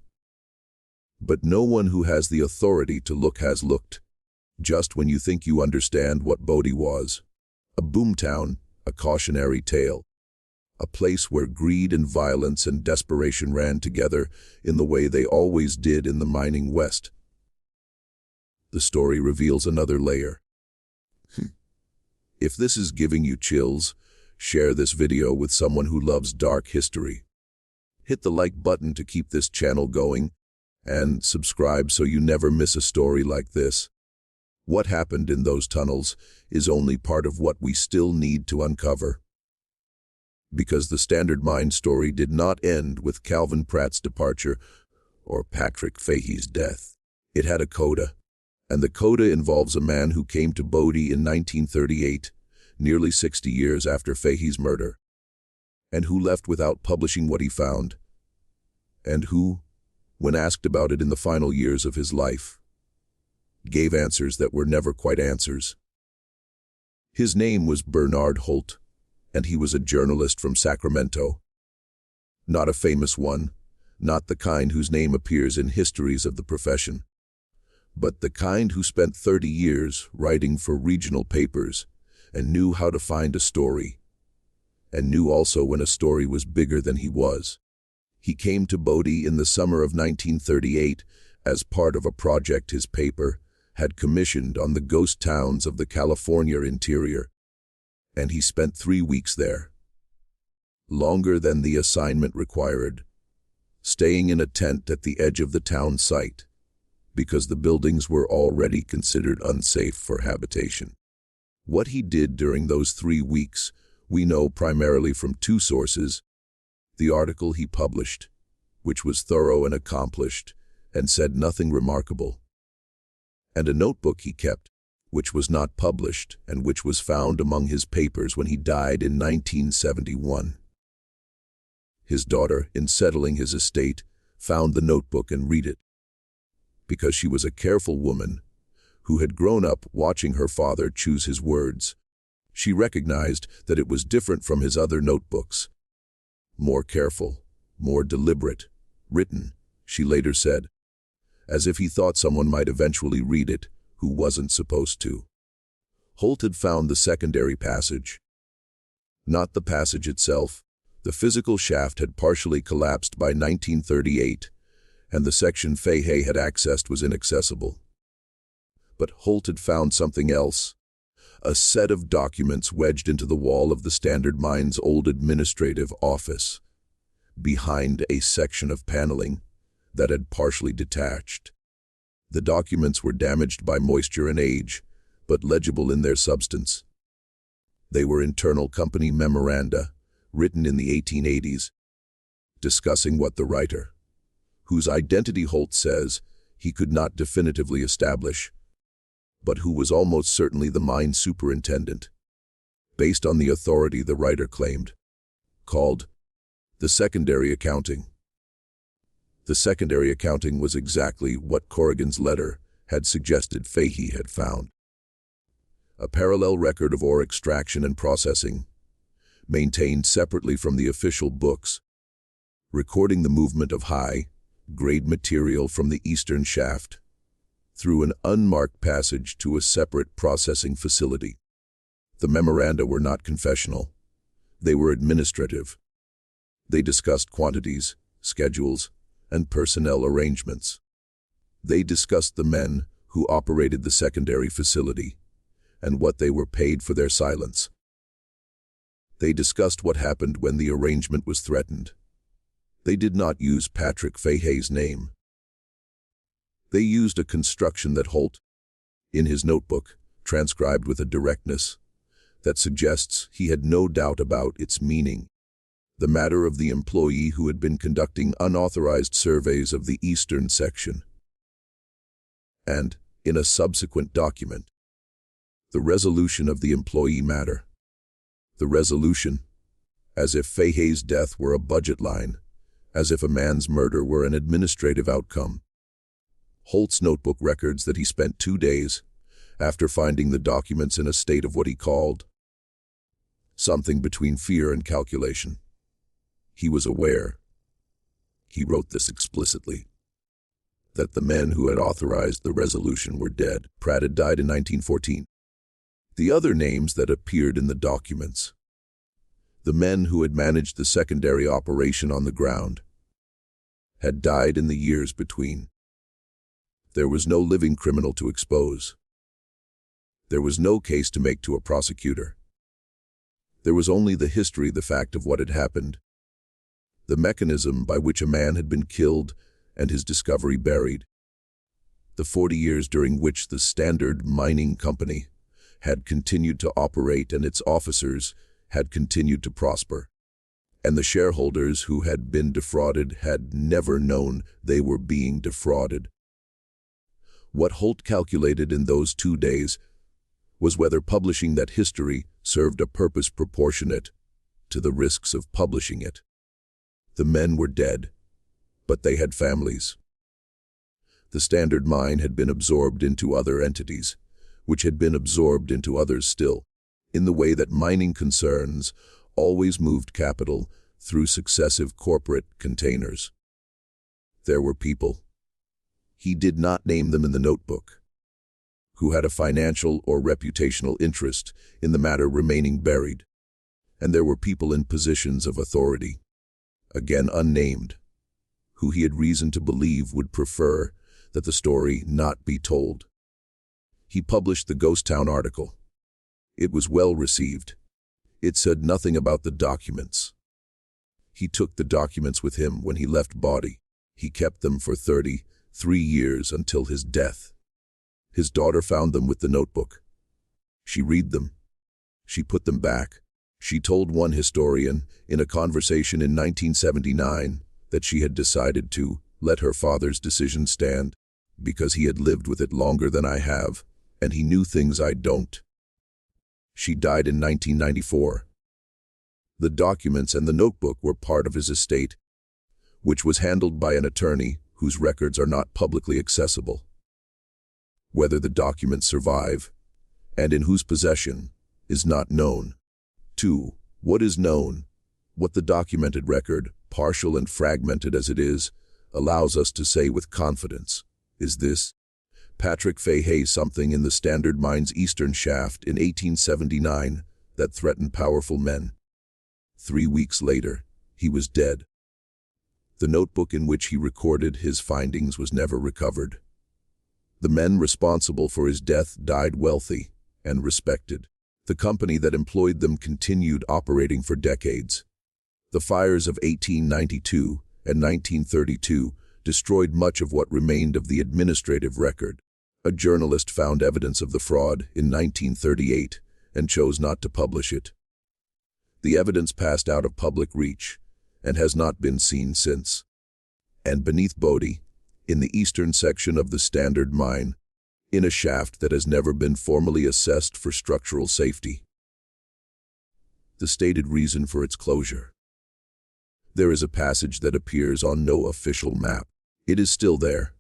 Speaker 1: But no one who has the authority to look has looked. Just when you think you understand what Bodie was, a boomtown, a cautionary tale, a place where greed and violence and desperation ran together in the way they always did in the mining West. The story reveals another layer. If this is giving you chills, share this video with someone who loves dark history. Hit the like button to keep this channel going, and subscribe so you never miss a story like this. What happened in those tunnels is only part of what we still need to uncover. Because the Standard Mine story did not end with Calvin Pratt's departure or Patrick Fahey's death. It had a coda, and the coda involves a man who came to Bodie in 1938, nearly 60 years after Fahey's murder, and who left without publishing what he found, and who, when asked about it in the final years of his life, gave answers that were never quite answers. His name was Bernard Holt, and he was a journalist from Sacramento. Not a famous one, not the kind whose name appears in histories of the profession, but the kind who spent 30 years writing for regional papers and knew how to find a story, and knew also when a story was bigger than he was. He came to Bodie in the summer of 1938 as part of a project his paper had commissioned on the ghost towns of the California interior, and he spent 3 weeks there, longer than the assignment required, staying in a tent at the edge of the town site, because the buildings were already considered unsafe for habitation. What he did during those 3 weeks we know primarily from 2 sources: the article he published, which was thorough and accomplished and said nothing remarkable, and a notebook he kept, which was not published and which was found among his papers when he died in 1971. His daughter, in settling his estate, found the notebook and read it. Because she was a careful woman who had grown up watching her father choose his words, she recognized that it was different from his other notebooks, more careful, more deliberate, written, she later said, as if he thought someone might eventually read it who wasn't supposed to. Holt had found the secondary passage. Not the passage itself. The physical shaft had partially collapsed by 1938, and the section Fahey had accessed was inaccessible. But Holt had found something else. A set of documents wedged into the wall of the Standard Mine's old administrative office, behind a section of paneling that had partially detached. The documents were damaged by moisture and age, but legible in their substance. They were internal company memoranda, written in the 1880s, discussing what the writer, whose identity Holt says he could not definitively establish, but who was almost certainly the mine superintendent, based on the authority the writer claimed, called the secondary accounting. The secondary accounting was exactly what Corrigan's letter had suggested Fahey had found. A parallel record of ore extraction and processing, maintained separately from the official books, recording the movement of high-grade material from the eastern shaft through an unmarked passage to a separate processing facility. The memoranda were not confessional. They were administrative. They discussed quantities, schedules, and personnel arrangements. They discussed the men who operated the secondary facility and what they were paid for their silence. They discussed what happened when the arrangement was threatened. They did not use Patrick Fahey's name. They used a construction that Holt, in his notebook, transcribed with a directness that suggests he had no doubt about its meaning. The matter of the employee who had been conducting unauthorized surveys of the eastern section. And, in a subsequent document, the resolution of the employee matter. The resolution, as if Fahey's death were a budget line, as if a man's murder were an administrative outcome. Holt's notebook records that he spent 2 days after finding the documents in a state of what he called something between fear and calculation. He was aware, he wrote this explicitly, that the men who had authorized the resolution were dead. Pratt had died in 1914. The other names that appeared in the documents, the men who had managed the secondary operation on the ground, had died in the years between. There was no living criminal to expose. There was no case to make to a prosecutor. There was only the history, the fact of what had happened, the mechanism by which a man had been killed and his discovery buried, the 40 years during which the Standard Mining Company had continued to operate and its officers had continued to prosper, and the shareholders who had been defrauded had never known they were being defrauded. What Holt calculated in those 2 days was whether publishing that history served a purpose proportionate to the risks of publishing it. The men were dead, but they had families. The Standard Mine had been absorbed into other entities, which had been absorbed into others still, in the way that mining concerns always moved capital through successive corporate containers. There were people, he did not name them in the notebook, who had a financial or reputational interest in the matter remaining buried, and there were people in positions of authority, again unnamed, who he had reason to believe would prefer that the story not be told. He published the Ghost Town article. It was well received. It said nothing about the documents. He took the documents with him when he left Bodie. He kept them for 33 years until his death. His daughter found them with the notebook. She read them. She put them back. She told one historian in a conversation in 1979 that she had decided to let her father's decision stand because he had lived with it longer than I have, and he knew things I don't. She died in 1994. The documents and the notebook were part of his estate, which was handled by an attorney whose records are not publicly accessible. Whether the documents survive, and in whose possession, is not known. 2. What is known What the documented record, partial and fragmented as it is, allows us to say with confidence is this: Patrick Fahey something in the Standard Mine's eastern shaft in 1879 that threatened powerful men. 3 weeks later, he was dead. The notebook in which he recorded his findings was never recovered. The men responsible for his death died wealthy and respected. The company that employed them continued operating for decades. The fires of 1892 and 1932 destroyed much of what remained of the administrative record. A journalist found evidence of the fraud in 1938 and chose not to publish it. The evidence passed out of public reach and has not been seen since. And beneath Bodie, in the eastern section of the Standard Mine, in a shaft that has never been formally assessed for structural safety, the stated reason for its closure. There is a passage that appears on no official map. It is still there.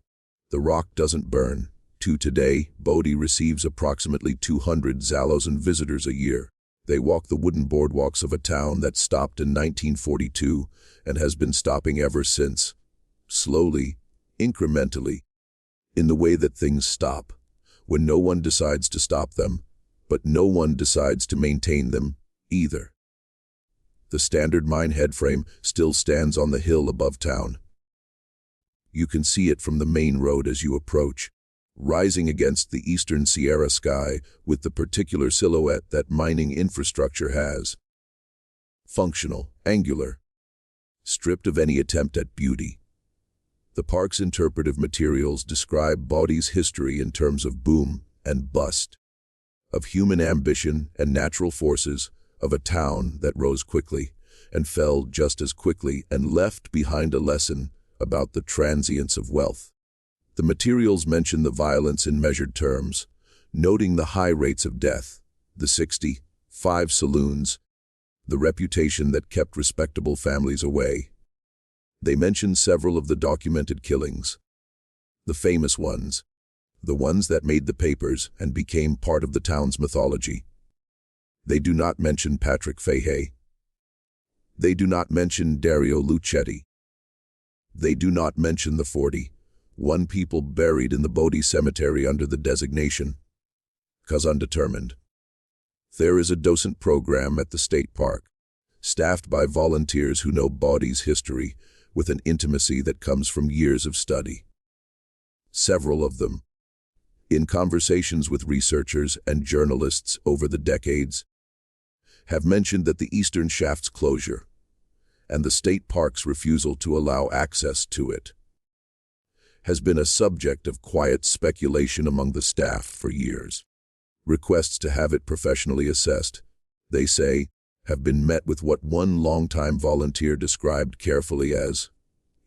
Speaker 1: The rock doesn't burn. To today, Bodie receives approximately 200,000 visitors a year. They walk the wooden boardwalks of a town that stopped in 1942 and has been stopping ever since. Slowly, incrementally, in the way that things stop, when no one decides to stop them, but no one decides to maintain them either. The Standard Mine headframe still stands on the hill above town. You can see it from the main road as you approach, rising against the eastern Sierra sky with the particular silhouette that mining infrastructure has. Functional, angular, stripped of any attempt at beauty. The park's interpretive materials describe Bodie's history in terms of boom and bust, of human ambition and natural forces, of a town that rose quickly and fell just as quickly and left behind a lesson about the transience of wealth. The materials mention the violence in measured terms, noting the high rates of death, the 65 saloons, the reputation that kept respectable families away. They mention several of the documented killings, the famous ones, the ones that made the papers and became part of the town's mythology. They do not mention Patrick Fahey. They do not mention Dario Lucetti. They do not mention the 41 people buried in the Bodie cemetery under the designation "'cause Undetermined." There is a docent program at the state park, staffed by volunteers who know Bodie's history with an intimacy that comes from years of study. Several of them, in conversations with researchers and journalists over the decades, have mentioned that the eastern shaft's closure and the state park's refusal to allow access to it has been a subject of quiet speculation among the staff for years. Requests to have it professionally assessed, they say, have been met with what one longtime volunteer described carefully as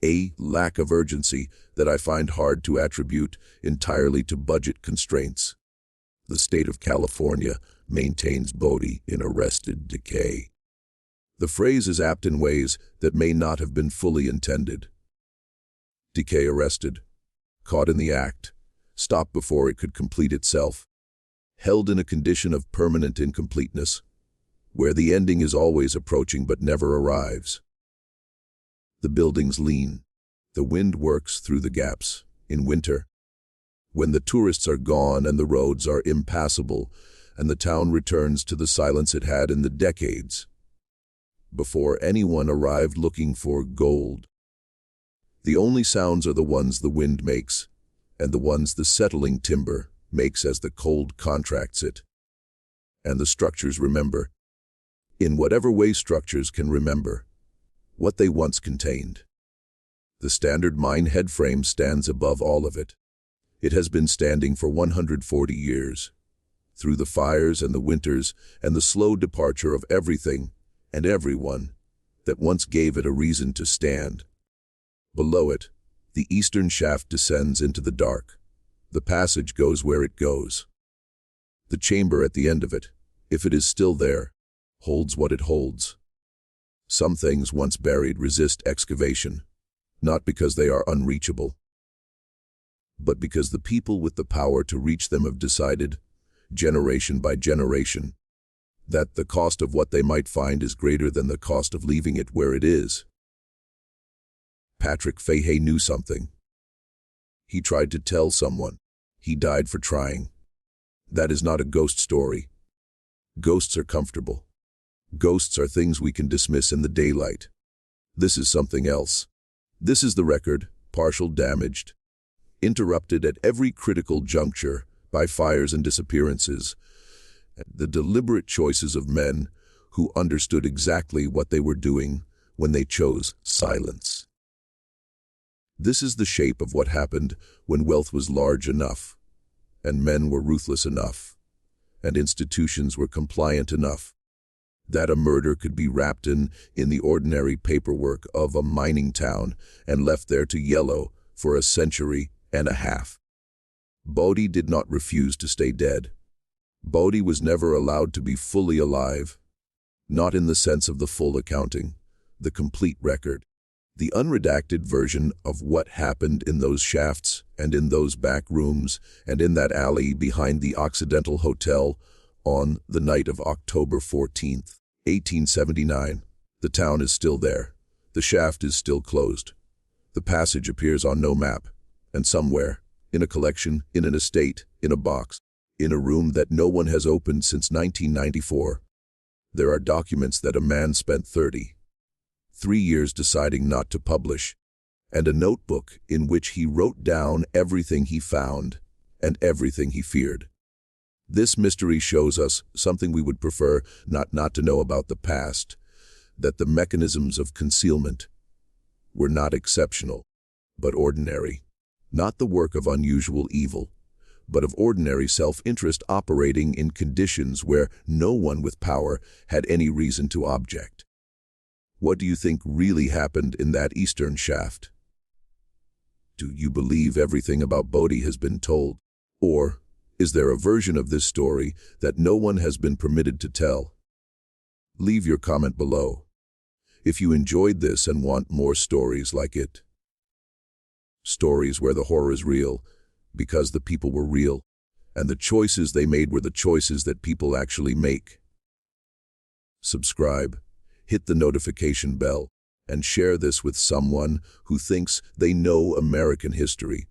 Speaker 1: a lack of urgency that I find hard to attribute entirely to budget constraints. The state of California maintains Bodie in arrested decay. The phrase is apt in ways that may not have been fully intended. Decay arrested, caught in the act, stopped before it could complete itself, held in a condition of permanent incompleteness, where the ending is always approaching but never arrives. The buildings lean. The wind works through the gaps. In winter, when the tourists are gone and the roads are impassable, and the town returns to the silence it had in the decades before anyone arrived looking for gold. The only sounds are the ones the wind makes, and the ones the settling timber makes as the cold contracts it. And the structures remember, in whatever way structures can remember, what they once contained. The Standard Mine headframe stands above all of it. It has been standing for 140 years, through the fires and the winters and the slow departure of everything and everyone that once gave it a reason to stand. Below it, the eastern shaft descends into the dark. The passage goes where it goes. The chamber at the end of it, if it is still there, holds what it holds. Some things once buried resist excavation, not because they are unreachable, but because the people with the power to reach them have decided, generation by generation, that the cost of what they might find is greater than the cost of leaving it where it is. Patrick Fahey knew something. He tried to tell someone. He died for trying. That is not a ghost story. Ghosts are comfortable. Ghosts are things we can dismiss in the daylight. This is something else. This is the record, partial damaged, interrupted at every critical juncture by fires and disappearances, the deliberate choices of men who understood exactly what they were doing when they chose silence. This is the shape of what happened when wealth was large enough, and men were ruthless enough, and institutions were compliant enough, that a murder could be wrapped in the ordinary paperwork of a mining town and left there to yellow for a century and a half. Bodie did not refuse to stay dead. Bodie was never allowed to be fully alive, not in the sense of the full accounting, the complete record, the unredacted version of what happened in those shafts and in those back rooms and in that alley behind the Occidental Hotel on the night of October 14th, 1879. The town is still there. The shaft is still closed. The passage appears on no map, and somewhere, in a collection, in an estate, in a box, in a room that no one has opened since 1994, there are documents that a man spent 3 years deciding not to publish, and a notebook in which he wrote down everything he found and everything he feared. This mystery shows us something we would prefer not to know about the past, that the mechanisms of concealment were not exceptional, but ordinary, not the work of unusual evil, but of ordinary self-interest operating in conditions where no one with power had any reason to object. What do you think really happened in that eastern shaft? Do you believe everything about Bodie has been told? Or is there a version of this story that no one has been permitted to tell? Leave your comment below. If you enjoyed this and want more stories like it. Stories where the horror is real, because the people were real, and the choices they made were the choices that people actually make. Subscribe, hit the notification bell, and share this with someone who thinks they know American history.